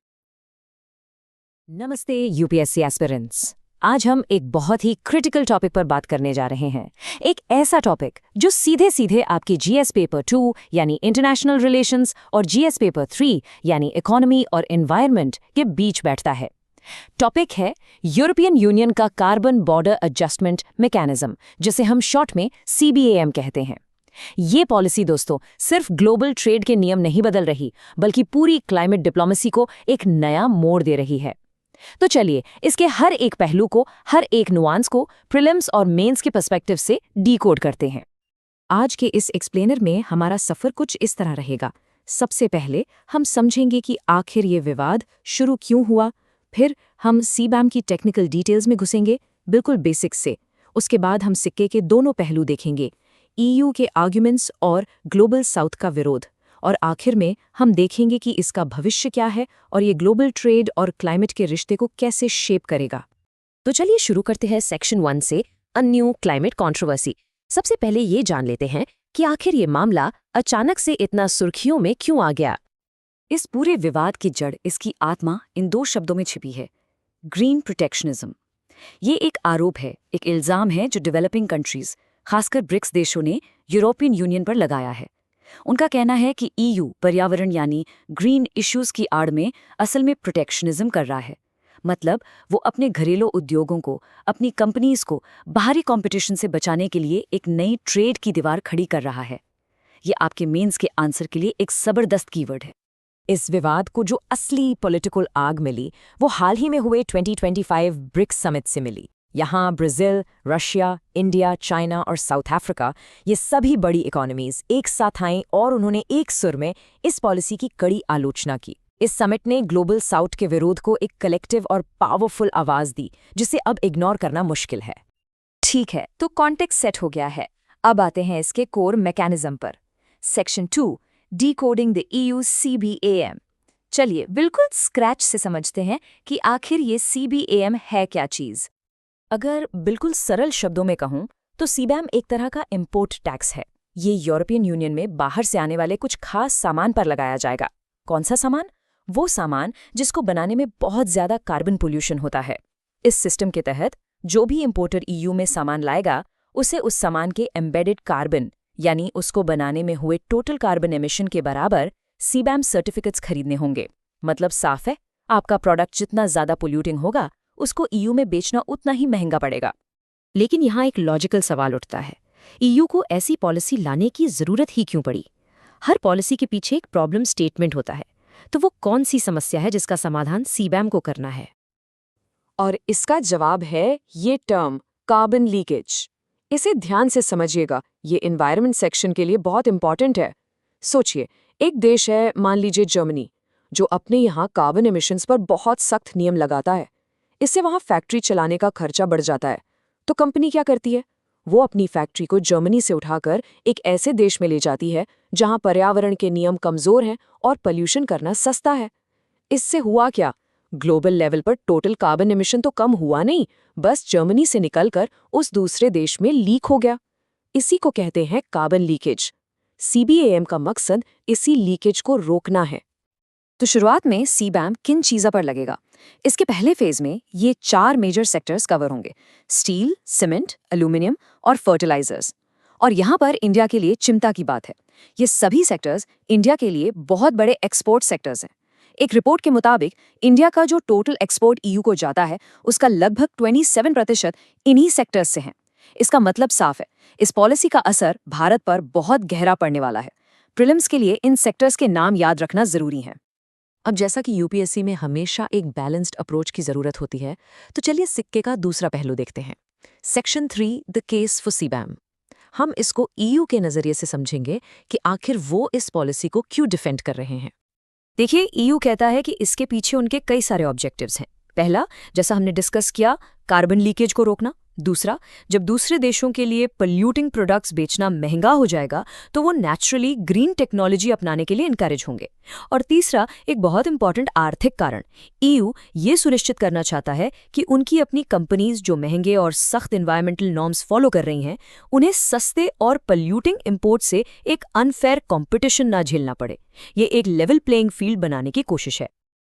नमस्ते यूपीएससी एस्पिरेंट्स। आज हम एक बहुत ही क्रिटिकल टॉपिक पर बात करने जा रहे हैं। एक ऐसा टॉपिक जो सीधे सीधे आपकी जीएस पेपर 2 यानी इंटरनेशनल रिलेशंस और जीएस पेपर 3 यानी इकोनॉमी और एनवायरनमेंट के बीच बैठता है। टॉपिक है यूरोपियन यूनियन का कार्बन बॉर्डर एडजस्टमेंट मैकेनिज्म, जिसे हम शॉर्ट में CBAM कहते हैं। ये पॉलिसी दोस्तों सिर्फ ग्लोबल ट्रेड के नियम नहीं बदल रही, बल्कि पूरी क्लाइमेट डिप्लोमेसी को एक नया मोड़ दे रही है। तो चलिए इसके हर एक पहलू को, हर एक नुआंस को प्रीलिम्स और मेंस के पर्सपेक्टिव से डीकोड करते हैं। आज के इस एक्सप्लेनर में हमारा सफर कुछ इस तरह रहेगा। सबसे पहले हम समझेंगे कि आखिर ये विवाद शुरू क्यों हुआ, फिर हम CBAM की टेक्निकल डिटेल्स में घुसेंगे, बिल्कुल बेसिक्स से। उसके बाद हम सिक्के के दोनों पहलू देखेंगे, EU के आर्ग्यूमेंट्स और ग्लोबल साउथ का विरोध, और आखिर में हम देखेंगे कि इसका भविष्य क्या है और ये ग्लोबल ट्रेड और क्लाइमेट के रिश्ते को कैसे शेप करेगा। तो चलिए शुरू करते हैं सेक्शन 1 से, अ न्यू क्लाइमेट कंट्रोवर्सी। सबसे पहले ये जान लेते हैं कि आखिर ये मामला अचानक से इतना सुर्खियों में क्यों आ गया। इस पूरे विवाद की जड़, इसकी आत्मा इन 2 शब्दों में छिपी है, ग्रीन प्रोटेक्शनिज्म। ये एक आरोप है, एक इल्जाम है जो डेवलपिंग कंट्रीज, खासकर ब्रिक्स देशों ने यूरोपियन यूनियन पर लगाया है। उनका कहना है कि EU पर्यावरण यानी ग्रीन इश्यूज की आड़ में असल में प्रोटेक्शनिज्म कर रहा है। मतलब वो अपने घरेलू उद्योगों को, अपनी कंपनीज को बाहरी कंपटीशन से बचाने के लिए एक नई ट्रेड की दीवार खड़ी कर रहा है। ये आपके मेंस के आंसर के लिए एक जबरदस्त कीवर्ड है। इस विवाद को जो असली पॉलिटिकल आग मिली वो हाल ही में हुए 2025 ब्रिक्स समिट से मिली। यहाँ ब्राज़ील, रशिया, इंडिया, चाइना और साउथ अफ्रीका, ये सभी बड़ी इकोनॉमीज एक साथ आईं और उन्होंने एक सुर में इस पॉलिसी की कड़ी आलोचना की। इस समिट ने ग्लोबल साउथ के विरोध को एक कलेक्टिव और पावरफुल आवाज दी, जिसे अब इग्नोर करना मुश्किल है। ठीक है, तो कॉन्टेक्स्ट सेट हो गया है। अब आते हैं इसके कोर मैकेनिज्म पर। Section 2, decoding the EU CBAM। चलिए बिल्कुल स्क्रैच से समझते हैं कि आखिर ये CBAM है क्या चीज। अगर बिल्कुल सरल शब्दों में कहूं तो CBAM एक तरह का इंपोर्ट टैक्स है। ये यूरोपियन यूनियन में बाहर से आने वाले कुछ खास सामान पर लगाया जाएगा। कौन सा सामान? वो सामान जिसको बनाने में बहुत ज्यादा कार्बन पोल्यूशन होता है। इस सिस्टम के तहत जो भी इंपोर्टर EU में सामान लाएगा, उसे उस सामान के एम्बेडेड कार्बन यानी उसको बनाने में हुए टोटल कार्बन एमिशन के बराबर CBAM सर्टिफिकेट्स खरीदने होंगे। मतलब साफ है, आपका प्रोडक्ट जितना ज्यादा पोल्यूटिंग होगा, उसको EU में बेचना उतना ही महंगा पड़ेगा। लेकिन यहाँ एक लॉजिकल सवाल उठता है, EU को ऐसी पॉलिसी लाने की जरूरत ही क्यों पड़ी? हर पॉलिसी के पीछे एक प्रॉब्लम स्टेटमेंट होता है, तो वो कौन सी समस्या है जिसका समाधान CBAM को करना है? और इसका जवाब है ये टर्म, कार्बन लीकेज। इसे ध्यान से समझिएगा, ये एनवायरनमेंट सेक्शन के लिए बहुत इंपॉर्टेंट है। सोचिए, एक देश है, मान लीजिए जर्मनी, जो अपने यहाँ कार्बन एमिशंस पर बहुत सख्त नियम लगाता है। इससे वहाँ फैक्ट्री चलाने का खर्चा बढ़ जाता है। तो कंपनी क्या करती है? वो अपनी फैक्ट्री को जर्मनी से उठाकर एक ऐसे देश में ले जाती है जहाँ पर्यावरण के नियम कमजोर हैं और पोल्यूशन करना सस्ता है। इससे हुआ क्या? ग्लोबल लेवल पर टोटल कार्बन एमिशन तो कम हुआ नहीं, बस जर्मनी से निकलकर उस दूसरे देश में लीक हो गया। इसी को कहते हैं कार्बन लीकेज। CBAM का मकसद इसी लीकेज को रोकना है। तो शुरुआत में CBAM किन चीज़ों पर लगेगा? इसके पहले फेज में ये 4 मेजर सेक्टर्स कवर होंगे, स्टील, सीमेंट, एल्यूमिनियम और फर्टिलाइजर्स। और यहाँ पर इंडिया के लिए चिंता की बात है, ये सभी सेक्टर्स इंडिया के लिए बहुत बड़े एक्सपोर्ट सेक्टर्स हैं। एक रिपोर्ट के मुताबिक इंडिया का जो टोटल एक्सपोर्ट EU को जाता है, उसका लगभग 27% इन्हीं सेक्टर्स से हैं। इसका मतलब साफ है, इस पॉलिसी का असर भारत पर बहुत गहरा पड़ने वाला है। प्रीलिम्स के लिए इन सेक्टर्स के नाम याद रखना जरूरी है। अब जैसा कि UPSC में हमेशा एक बैलेंस्ड अप्रोच की जरूरत होती है, तो चलिए सिक्के का दूसरा पहलू देखते हैं। Section 3, the case for CBAM। हम इसको EU के नजरिए से समझेंगे कि आखिर वो इस पॉलिसी को क्यों डिफेंड कर रहे हैं। देखिए, EU कहता है कि इसके पीछे उनके कई सारे ऑब्जेक्टिव्स हैं। पहला, जैसा हमने डिस्कस किया, कार्बन लीकेज को रोकना। दूसरा, जब दूसरे देशों के लिए पोल्यूटिंग प्रोडक्ट्स बेचना महंगा हो जाएगा तो वो नेचुरली ग्रीन टेक्नोलॉजी अपनाने के लिए इनकरेज होंगे। और तीसरा, एक बहुत इंपॉर्टेंट आर्थिक कारण, EU ये सुनिश्चित करना चाहता है कि उनकी अपनी कंपनीज जो महंगे और सख्त एनवायरमेंटल नॉर्म्स फॉलो कर रही हैं, उन्हें सस्ते और पोल्यूटिंग इंपोर्ट से एक अनफेयर कॉम्पिटिशन ना झेलना पड़े। ये एक लेवल प्लेइंग फील्ड बनाने की कोशिश है।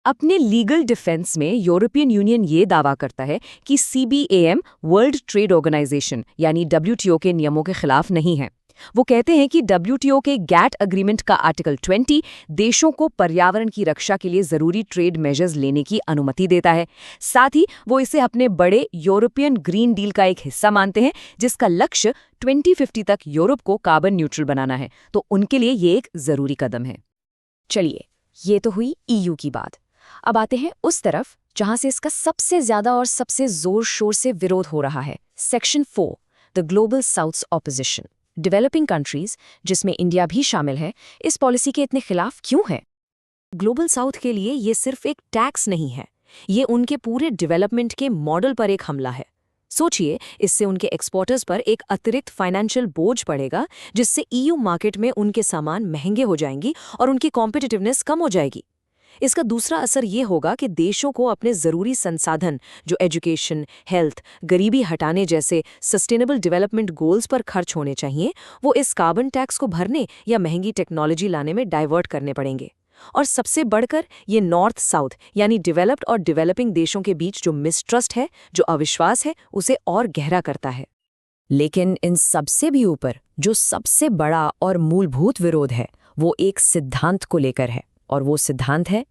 अपने लीगल डिफेंस में यूरोपियन यूनियन ये दावा करता है कि CBAM वर्ल्ड ट्रेड ऑर्गेनाइजेशन यानी WTO के नियमों के खिलाफ नहीं है। वो कहते हैं कि WTO के गैट एग्रीमेंट का आर्टिकल 20 देशों को पर्यावरण की रक्षा के लिए जरूरी ट्रेड मेजर्स लेने की अनुमति देता है। साथ ही वो इसे अपने बड़े यूरोपियन ग्रीन डील का एक हिस्सा मानते हैं, जिसका लक्ष्य 2050 तक यूरोप को कार्बन न्यूट्रल बनाना है। तो उनके लिए ये एक जरूरी कदम है। चलिए, ये तो हुई EU की बात। अब आते हैं उस तरफ जहां से इसका सबसे ज्यादा और सबसे जोर शोर से विरोध हो रहा है। Section 4, the global south's opposition. Developing countries, जिसमें इंडिया भी शामिल है, इस पॉलिसी के इतने खिलाफ क्यों है? ग्लोबल साउथ के लिए ये सिर्फ एक टैक्स नहीं है, ये उनके पूरे डेवलपमेंट के मॉडल पर एक हमला है। सोचिए, इससे उनके एक्सपोर्टर्स पर एक अतिरिक्त फाइनेंशियल बोझ पड़ेगा, जिससे EU मार्केट में उनके सामान महंगे हो जाएंगी और उनकी कॉम्पिटिटिवनेस कम हो जाएगी। इसका दूसरा असर ये होगा कि देशों को अपने ज़रूरी संसाधन, जो एजुकेशन, हेल्थ, गरीबी हटाने जैसे सस्टेनेबल डेवलपमेंट गोल्स पर खर्च होने चाहिए, वो इस कार्बन टैक्स को भरने या महंगी टेक्नोलॉजी लाने में डाइवर्ट करने पड़ेंगे। और सबसे बढ़कर ये नॉर्थ साउथ यानी डेवलप्ड और डेवलपिंग देशों के बीच जो मिसट्रस्ट है, जो अविश्वास है, उसे और गहरा करता है। लेकिन इन सबसे भी ऊपर जो सबसे बड़ा और मूलभूत विरोध है, वो एक सिद्धांत को लेकर है, और वो सिद्धांत है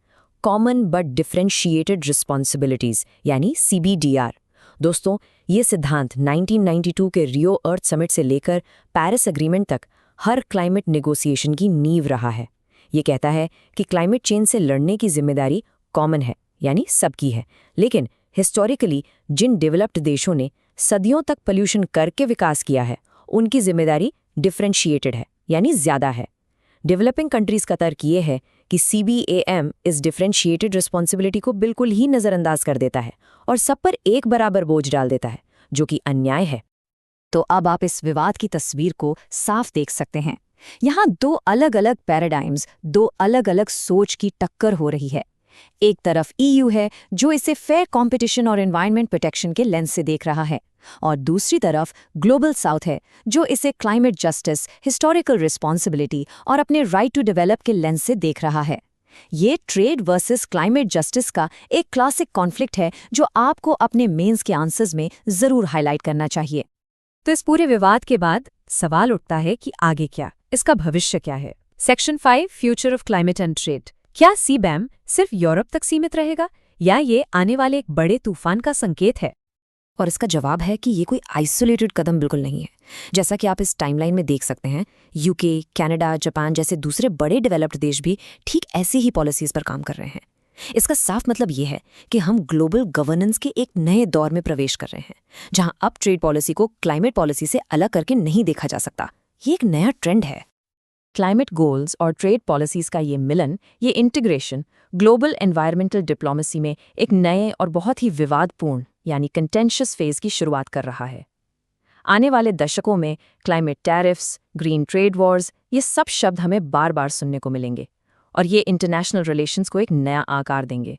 कॉमन बट डिफरेंशिएटेड रिस्पॉन्सिबिलिटीज यानी CBDR। दोस्तों, ये सिद्धांत 1992 के रियो अर्थ समिट से लेकर पेरिस एग्रीमेंट तक हर क्लाइमेट नेगोशिएशन की नींव रहा है। ये कहता है कि क्लाइमेट चेंज से लड़ने की जिम्मेदारी कॉमन है, यानी सबकी है। लेकिन हिस्टोरिकली जिन डेवलप्ड देशों ने सदियों तक पोल्यूशन करके विकास किया है, उनकी जिम्मेदारी डिफरेंशिएटेड है, यानी ज्यादा है। डेवलपिंग कंट्रीज का तर्क ये है कि CBAM इस डिफरेंशिएटेड रिस्पॉन्सिबिलिटी को बिल्कुल ही नज़रअंदाज कर देता है और सब पर एक बराबर बोझ डाल देता है, जो कि अन्याय है। तो अब आप इस विवाद की तस्वीर को साफ देख सकते हैं। यहाँ दो अलग अलग पैराडाइम्स, दो अलग अलग सोच की टक्कर हो रही है। एक तरफ EU है जो इसे फेयर कंपटीशन और एनवायरनमेंट प्रोटेक्शन के लेंस से देख रहा है, और दूसरी तरफ ग्लोबल साउथ है जो इसे क्लाइमेट जस्टिस, हिस्टोरिकल रिस्पॉन्सिबिलिटी और अपने राइट टू डेवलप के लेंस से देख रहा है। ये ट्रेड वर्सेस क्लाइमेट जस्टिस का एक क्लासिक कॉन्फ्लिक्ट है जो आपको अपने मेंस के आंसर्स में जरूर हाईलाइट करना चाहिए। तो इस पूरे विवाद के बाद सवाल उठता है कि आगे क्या, इसका भविष्य क्या है? Section 5, future of climate and trade. क्या CBAM सिर्फ यूरोप तक सीमित रहेगा या ये आने वाले एक बड़े तूफान का संकेत है? और इसका जवाब है कि ये कोई आइसोलेटेड कदम बिल्कुल नहीं है। जैसा कि आप इस टाइमलाइन में देख सकते हैं, UK, कनाडा, जापान जैसे दूसरे बड़े डेवलप्ड देश भी ठीक ऐसी ही पॉलिसीज पर काम कर रहे हैं। इसका साफ मतलब ये है कि हम ग्लोबल गवर्नेंस के एक नए दौर में प्रवेश कर रहे हैं, जहां अब ट्रेड पॉलिसी को क्लाइमेट पॉलिसी से अलग करके नहीं देखा जा सकता। ये एक नया ट्रेंड है। क्लाइमेट गोल्स और ट्रेड पॉलिसीज का ये मिलन, ये इंटीग्रेशन ग्लोबल एनवायरमेंटल डिप्लोमेसी में एक नए और बहुत ही विवादपूर्ण यानी कंटेंशियस फेज की शुरुआत कर रहा है। आने वाले दशकों में climate tariffs, green trade Wars, ये सब शब्द हमें बार बार सुनने को मिलेंगे और ये इंटरनेशनल रिलेशंस को एक नया आकार देंगे।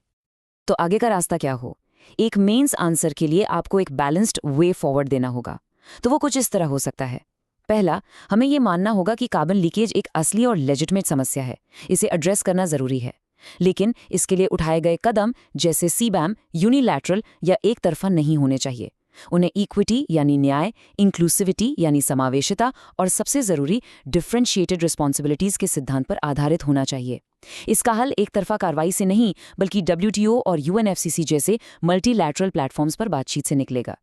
तो आगे का रास्ता क्या हो? एक मेंस आंसर के लिए आपको एक बैलेंस्ड वे फॉरवर्ड देना होगा। तो वो कुछ इस तरह हो सकता है। पहला, हमें ये मानना होगा कि कार्बन लीकेज एक असली और लेजिटिमेट समस्या है, इसे एड्रेस करना जरूरी है। लेकिन इसके लिए उठाए गए कदम जैसे CBAM यूनिलैटरल या एक तरफा नहीं होने चाहिए। उन्हें इक्विटी यानी न्याय, इंक्लूसिविटी यानी समावेशिता और सबसे जरूरी डिफरेंशिएटेड रिस्पॉन्सिबिलिटीज के सिद्धांत पर आधारित होना चाहिए। इसका हल एक तरफा कार्रवाई से नहीं, बल्कि WTO और UNFCCC जैसे मल्टीलैटरल प्लेटफॉर्म्स पर बातचीत से निकलेगा।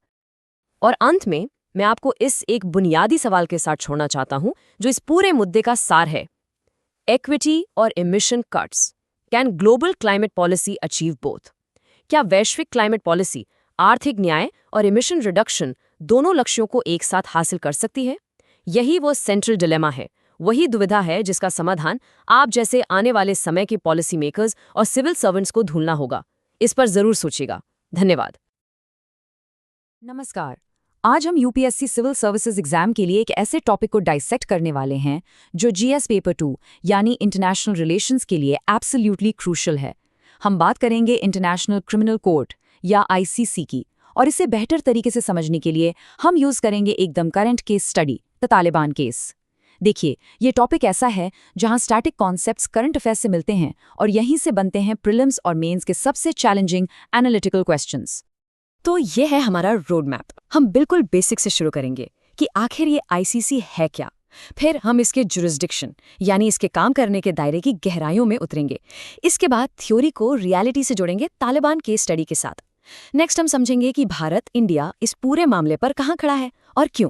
और अंत में मैं आपको इस एक बुनियादी सवाल के साथ छोड़ना चाहता हूं जो इस पूरे मुद्दे का सार है। इक्विटी और emission cuts, can global climate policy achieve both? क्या वैश्विक क्लाइमेट पॉलिसी आर्थिक न्याय और एमिशन रिडक्शन दोनों लक्ष्यों को एक साथ हासिल कर सकती है? यही वो सेंट्रल डिलेमा है, वही दुविधा है जिसका समाधान आप जैसे आने वाले समय के पॉलिसी मेकर्स और सिविल सर्वेंट्स को ढूंढना होगा। इस पर जरूर सोचिएगा। धन्यवाद। नमस्कार। आज हम UPSC सिविल सर्विसेज एग्जाम के लिए एक ऐसे टॉपिक को डाइसेक्ट करने वाले हैं जो GS पेपर 2 यानी इंटरनेशनल रिलेशंस के लिए एब्सोल्युटली क्रूशल है। हम बात करेंगे इंटरनेशनल क्रिमिनल कोर्ट या ICC की, और इसे बेहतर तरीके से समझने के लिए हम यूज करेंगे एकदम current case study, the Taliban case. देखिए, ये टॉपिक ऐसा है जहां स्टैटिक कॉन्सेप्ट्स करंट अफेयर्स से मिलते हैं और यहीं से बनते हैं प्रीलिम्स और मेंस के सबसे चैलेंजिंग एनालिटिकल क्वेश्चंस। तो ये है हमारा रोड मैप। हम बिल्कुल बेसिक से शुरू करेंगे कि आखिर ये ICC है क्या, फिर हम इसके जुरिस्डिक्शन यानी इसके काम करने के दायरे की गहराइयों में उतरेंगे। इसके बाद थ्योरी को रियलिटी से जोड़ेंगे तालिबान केस स्टडी के साथ। नेक्स्ट हम समझेंगे कि भारत, इंडिया इस पूरे मामले पर कहाँ खड़ा है और क्यों।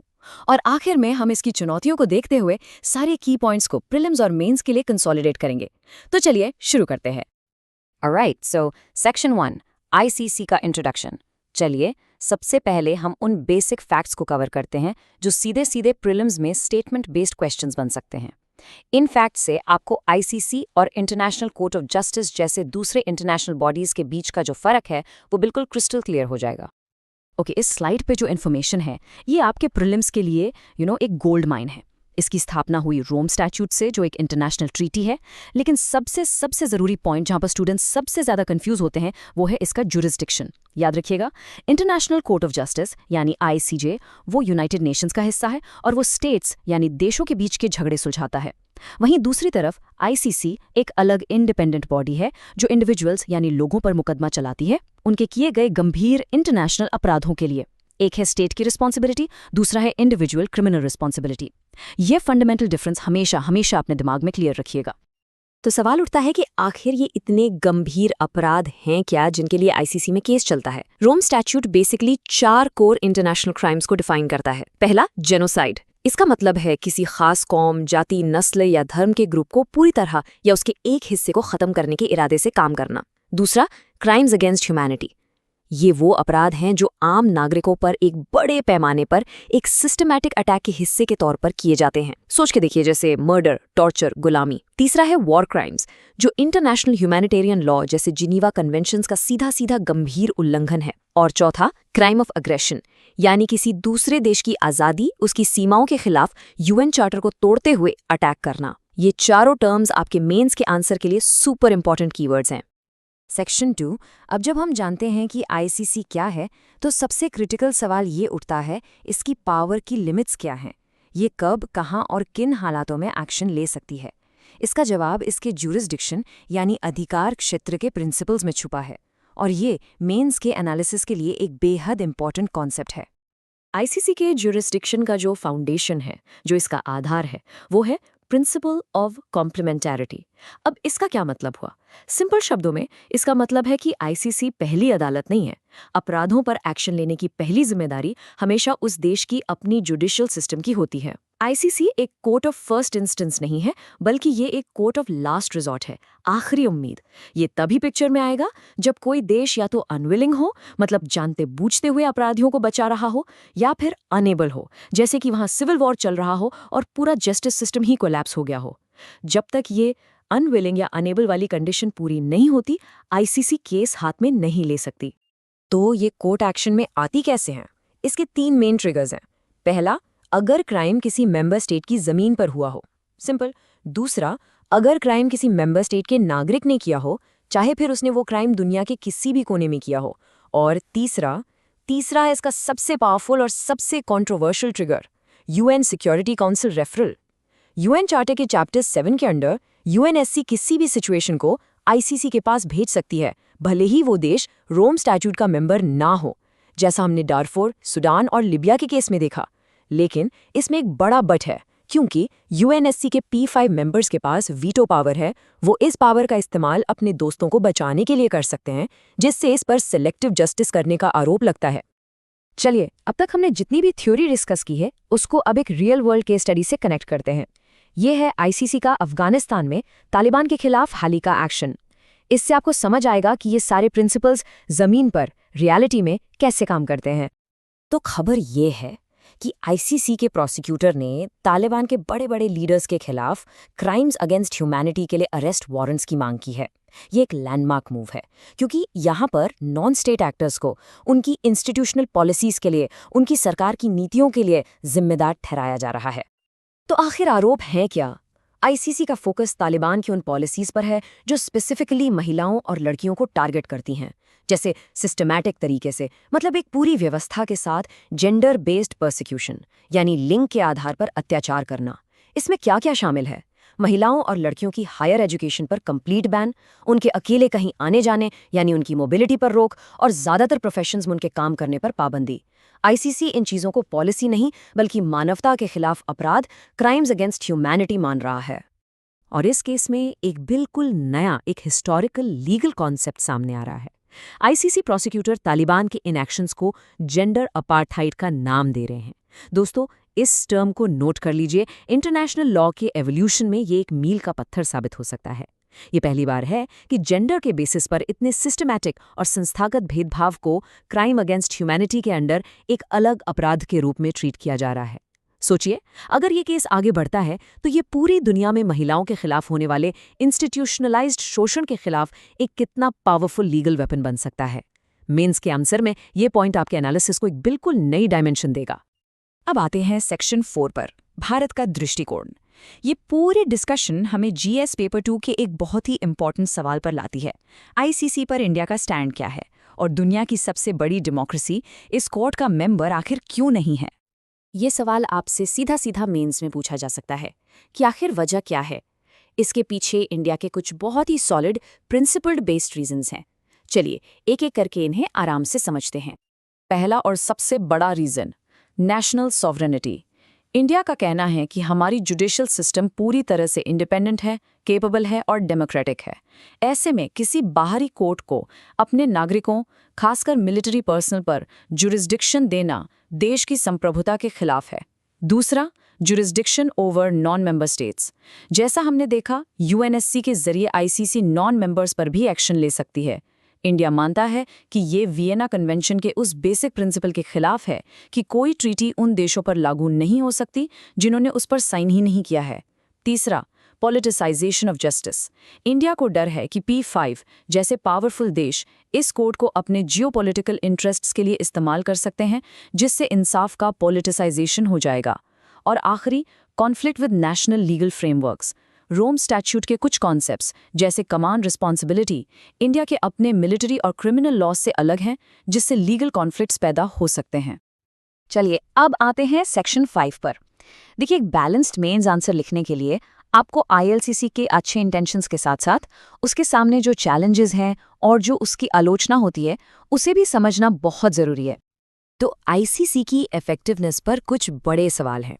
और आखिर में हम इसकी चुनौतियों को देखते हुए सारे की पॉइंट्स को प्रीलिम्स और मेंस के लिए कंसोलिडेट करेंगे। तो चलिए शुरू करते हैं। ऑलराइट, सो सेक्शन 1 आईसीसी का इंट्रोडक्शन। चलिए सबसे पहले हम उन बेसिक फैक्ट्स को कवर करते हैं जो सीधे सीधे प्रीलिम्स में स्टेटमेंट बेस्ड क्वेश्चंस बन सकते हैं। इन फैक्ट से आपको आईसीसी और इंटरनेशनल कोर्ट ऑफ जस्टिस जैसे दूसरे इंटरनेशनल बॉडीज के बीच का जो फर्क है वो बिल्कुल क्रिस्टल क्लियर हो जाएगा। ओके, इस स्लाइड पे जो इन्फॉर्मेशन है ये आपके प्रीलिम्स के लिए एक गोल्ड माइन है। इसकी स्थापना हुई रोम स्टैट्यूट से, जो एक इंटरनेशनल ट्रीटी है। लेकिन सबसे ज़रूरी पॉइंट जहां पर स्टूडेंट्स सबसे ज़्यादा कंफ्यूज होते हैं वो है इसका जुरिस्डिक्शन। याद रखिएगा, इंटरनेशनल कोर्ट ऑफ जस्टिस यानी आईसीजे वो यूनाइटेड नेशंस का हिस्सा है और वो स्टेट्स यानी देशों के बीच के झगड़े सुलझाता है। वहीं दूसरी तरफ आईसीसी एक अलग इंडिपेंडेंट बॉडी है जो इंडिविजुअल्स यानी लोगों पर मुकदमा चलाती है उनके किए गए गंभीर इंटरनेशनल अपराधों के लिए। एक है स्टेट की रिस्पॉन्सिबिलिटी, दूसरा है इंडिविजुअल क्रिमिनल रिस्पॉन्सिबिलिटी। ये फंडामेंटल डिफरेंस हमेशा अपने दिमाग में क्लियर रखिएगा। तो सवाल उठता है कि आखिर ये इतने गंभीर अपराध हैं क्या जिनके लिए आईसीसी में केस चलता है। Rome statute basically 4 core international crimes को डिफाइन करता है। पहला, जेनोसाइड। इसका मतलब है किसी खास कौम, जाति, नस्ल या धर्म के ग्रुप को पूरी तरह या उसके एक हिस्से को खत्म करने के इरादे से काम करना। दूसरा, क्राइम्स अगेंस्ट ह्यूमैनिटी। ये वो अपराध हैं जो आम नागरिकों पर एक बड़े पैमाने पर एक सिस्टमैटिक अटैक के हिस्से के तौर पर किए जाते हैं। सोच के देखिए, जैसे मर्डर, टॉर्चर, गुलामी। तीसरा है वॉर क्राइम्स, जो इंटरनेशनल ह्यूमैनिटेरियन लॉ जैसे जिनीवा कन्वेंशंस का सीधा गंभीर उल्लंघन है। और चौथा, क्राइम ऑफ अग्रेशन, यानी किसी दूसरे देश की आज़ादी, उसकी सीमाओं के खिलाफ यूएन चार्टर को तोड़ते हुए अटैक करना। ये चारों टर्म्स आपके मेंस के आंसर के लिए सुपर इंपॉर्टेंट कीवर्ड्स हैं। सेक्शन 2, अब जब हम जानते हैं कि आईसीसी क्या है तो सबसे क्रिटिकल सवाल ये उठता है, इसकी पावर की लिमिट्स क्या हैं? ये कब, कहाँ और किन हालातों में एक्शन ले सकती है? इसका जवाब इसके ज्यूरिसडिक्शन यानी अधिकार क्षेत्र के प्रिंसिपल्स में छुपा है। और ये मेंस के एनालिसिस के लिए एक बेहद इंपॉर्टेंट कॉन्सेप्ट है। आईसीसी के ज्यूरिसडिक्शन का जो फाउंडेशन है, जो इसका आधार है, वो है प्रिंसिपल ऑफ कॉम्प्लीमेंटैरिटी। अब इसका क्या मतलब हुआ? सिंपल शब्दों में इसका मतलब है कि आईसीसी पहली अदालत नहीं है। अपराधों पर एक्शन लेने की पहली जिम्मेदारी हमेशा उस देश की अपनी जुडिशियल सिस्टम की होती है। आईसीसी एक कोर्ट ऑफ फर्स्ट इंस्टेंस नहीं है, बल्कि ये एक कोर्ट ऑफ लास्ट रिजॉर्ट है, आखिरी उम्मीद। ये तभी पिक्चर में आएगा जब कोई देश या तो अनविलिंग हो, मतलब जानते बूझते हुए अपराधियों को बचा रहा हो, या फिर अनेबल हो, जैसे कि वहां सिविल वॉर चल रहा हो और पूरा जस्टिस सिस्टम ही कोलैप्स हो गया हो। जब तक ये अनविलिंग या अनेबल वाली कंडीशन पूरी नहीं होती, आईसीसी केस हाथ में नहीं ले सकती। तो ये कोर्ट एक्शन में आती कैसे हैं? इसके 3 मेन ट्रिगर्स हैं। पहला, अगर क्राइम किसी मेंबर स्टेट की जमीन पर हुआ हो, सिंपल। दूसरा, अगर क्राइम किसी मेंबर स्टेट के नागरिक ने किया हो, चाहे फिर उसने वो क्राइम दुनिया के किसी भी कोने में किया हो। और तीसरा है इसका सबसे पावरफुल और सबसे controversial trigger, UN security council referral. UN charter के चैप्टर 7 के अंडर यूएनएससी किसी भी सिचुएशन को आईसीसी के पास भेज सकती है, भले ही वो देश रोम स्टैट्यूट का मेंबर ना हो, जैसा हमने डारफोर, सूडान और लिबिया के केस में देखा। लेकिन इसमें एक बड़ा बट है, क्योंकि यूएनएससी के P5 मेंबर्स के पास वीटो पावर है। वो इस पावर का इस्तेमाल अपने दोस्तों को बचाने के लिए कर सकते हैं, जिससे इस पर सिलेक्टिव जस्टिस करने का आरोप लगता है। चलिए, अब तक हमने जितनी भी थ्योरी डिस्कस की है उसको अब एक रियल वर्ल्ड केस स्टडी से कनेक्ट करते हैं। ये है आईसीसी का अफगानिस्तान में तालिबान के खिलाफ हाल ही का एक्शन। इससे आपको समझ आएगा कि ये सारे प्रिंसिपल्स जमीन पर रियलिटी में कैसे काम करते हैं। तो खबर ये है कि आईसीसी के प्रोसिक्यूटर ने तालिबान के बड़े लीडर्स के खिलाफ क्राइम्स अगेंस्ट ह्यूमैनिटी के लिए अरेस्ट वारंट्स की मांग की है। ये एक लैंडमार्क मूव है, क्योंकि यहाँ पर नॉन स्टेट एक्टर्स को उनकी इंस्टीट्यूशनल पॉलिसीज के लिए, उनकी सरकार की नीतियों के लिए जिम्मेदार ठहराया जा रहा है। तो आखिर आरोप हैं क्या? आईसीसी का फोकस तालिबान की उन पॉलिसीज पर है जो स्पेसिफिकली महिलाओं और लड़कियों को टारगेट करती हैं, जैसे सिस्टमैटिक तरीके से, मतलब एक पूरी व्यवस्था के साथ जेंडर बेस्ड परसिक्यूशन, यानी लिंग के आधार पर अत्याचार करना। इसमें क्या क्या शामिल है? महिलाओं और लड़कियों की हायर एजुकेशन पर कंप्लीट बैन, उनके अकेले कहीं आने जाने यानी उनकी मोबिलिटी पर रोक और ज़्यादातर प्रोफेशंस में उनके काम करने पर पाबंदी। आईसीसी इन चीज़ों को पॉलिसी नहीं बल्कि मानवता के खिलाफ अपराध, क्राइम्स अगेंस्ट ह्यूमैनिटी मान रहा है। और इस केस में एक बिल्कुल नया, एक हिस्टोरिकल लीगल कॉन्सेप्ट सामने आ रहा है। आईसीसी प्रोसिक्यूटर तालिबान के इनएक्शंस को जेंडर अपार्थाइड का नाम दे रहे हैं। दोस्तों, इस टर्म को नोट कर लीजिए, इंटरनेशनल लॉ के एवोल्यूशन में ये एक मील का पत्थर साबित हो सकता है। ये पहली बार है कि जेंडर के बेसिस पर इतने सिस्टमैटिक और संस्थागत भेदभाव को क्राइम अगेंस्ट ह्यूमैनिटी के अंडर एक अलग अपराध के रूप में ट्रीट किया जा रहा है। सोचिए, अगर ये केस आगे बढ़ता है तो ये पूरी दुनिया में महिलाओं के खिलाफ होने वाले इंस्टीट्यूशनलाइज्ड शोषण के खिलाफ एक कितना पावरफुल लीगल वेपन बन सकता है। मेंस के आंसर में ये पॉइंट आपके एनालिसिस को एक बिल्कुल नई डायमेंशन देगा। अब आते हैं सेक्शन 4 पर, भारत का दृष्टिकोण। ये पूरी डिस्कशन हमें जीएस पेपर 2 के एक बहुत ही इंपॉर्टेंट सवाल पर लाती है। आईसीसी पर इंडिया का स्टैंड क्या है और दुनिया की सबसे बड़ी डेमोक्रेसी इस कोर्ट का मेंबर आखिर क्यों नहीं है? ये सवाल आपसे सीधा सीधा मेंस में पूछा जा सकता है कि आखिर वजह क्या है। इसके पीछे इंडिया के कुछ बहुत ही सॉलिड प्रिंसिपल्ड बेस्ड रीजंस हैं। चलिए एक एक करके इन्हें आराम से समझते हैं। पहला और सबसे बड़ा रीजन, नेशनल सॉवरेनिटी। इंडिया का कहना है कि हमारी जुडिशियल सिस्टम पूरी तरह से इंडिपेंडेंट है, केपेबल है और डेमोक्रेटिक है। ऐसे में किसी बाहरी कोर्ट को अपने नागरिकों, खासकर मिलिट्री पर्सनल पर जुरिस्डिक्शन देना देश की संप्रभुता के खिलाफ है। दूसरा, jurisdiction over non member states. जैसा हमने देखा, यूएनएससी के जरिए आईसीसी नॉन मेंबर्स पर भी एक्शन ले सकती है। इंडिया मानता है कि ये वियना कन्वेंशन के उस बेसिक प्रिंसिपल के खिलाफ है कि कोई ट्रीटी उन देशों पर लागू नहीं हो सकती जिन्होंने उस पर साइन ही नहीं किया है। तीसरा, पॉलिटिसाइजेशन ऑफ जस्टिस। इंडिया को डर है कि P5 जैसे पावरफुल देश इस कोर्ट को अपने जियोपॉलिटिकल इंटरेस्ट्स के लिए इस्तेमाल कर सकते हैं, जिससे इंसाफ का पॉलिटिसाइजेशन हो जाएगा। और आखिरी, conflict with national legal frameworks. Rome statute के कुछ कॉन्सेप्ट्स जैसे कमांड रिस्पॉन्सिबिलिटी इंडिया के अपने मिलिट्री और क्रिमिनल लॉ से अलग हैं, जिससे लीगल कॉन्फ्लिक्ट्स पैदा हो सकते हैं। चलिए अब आते हैं सेक्शन 5 पर। देखिए, एक बैलेंस्ड मेंस आंसर लिखने के लिए आपको आईएलसीसी के अच्छे इंटेंशंस के साथ साथ उसके सामने जो चैलेंजेस हैं और जो उसकी आलोचना होती है उसे भी समझना बहुत ज़रूरी है। तो आईसीसी की इफेक्टिवनेस पर कुछ बड़े सवाल हैं।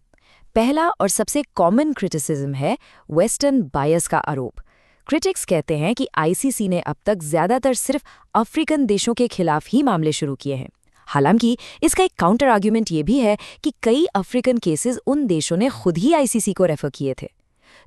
पहला और सबसे कॉमन क्रिटिसिज्म है वेस्टर्न बायस का आरोप। क्रिटिक्स कहते हैं कि आईसीसी ने अब तक ज़्यादातर सिर्फ अफ्रीकन देशों के खिलाफ ही मामले शुरू किए हैं। हालांकि इसका एक काउंटर आर्ग्यूमेंट ये भी है कि कई अफ्रीकन केसेस उन देशों ने खुद ही आईसीसी को रेफर किए थे।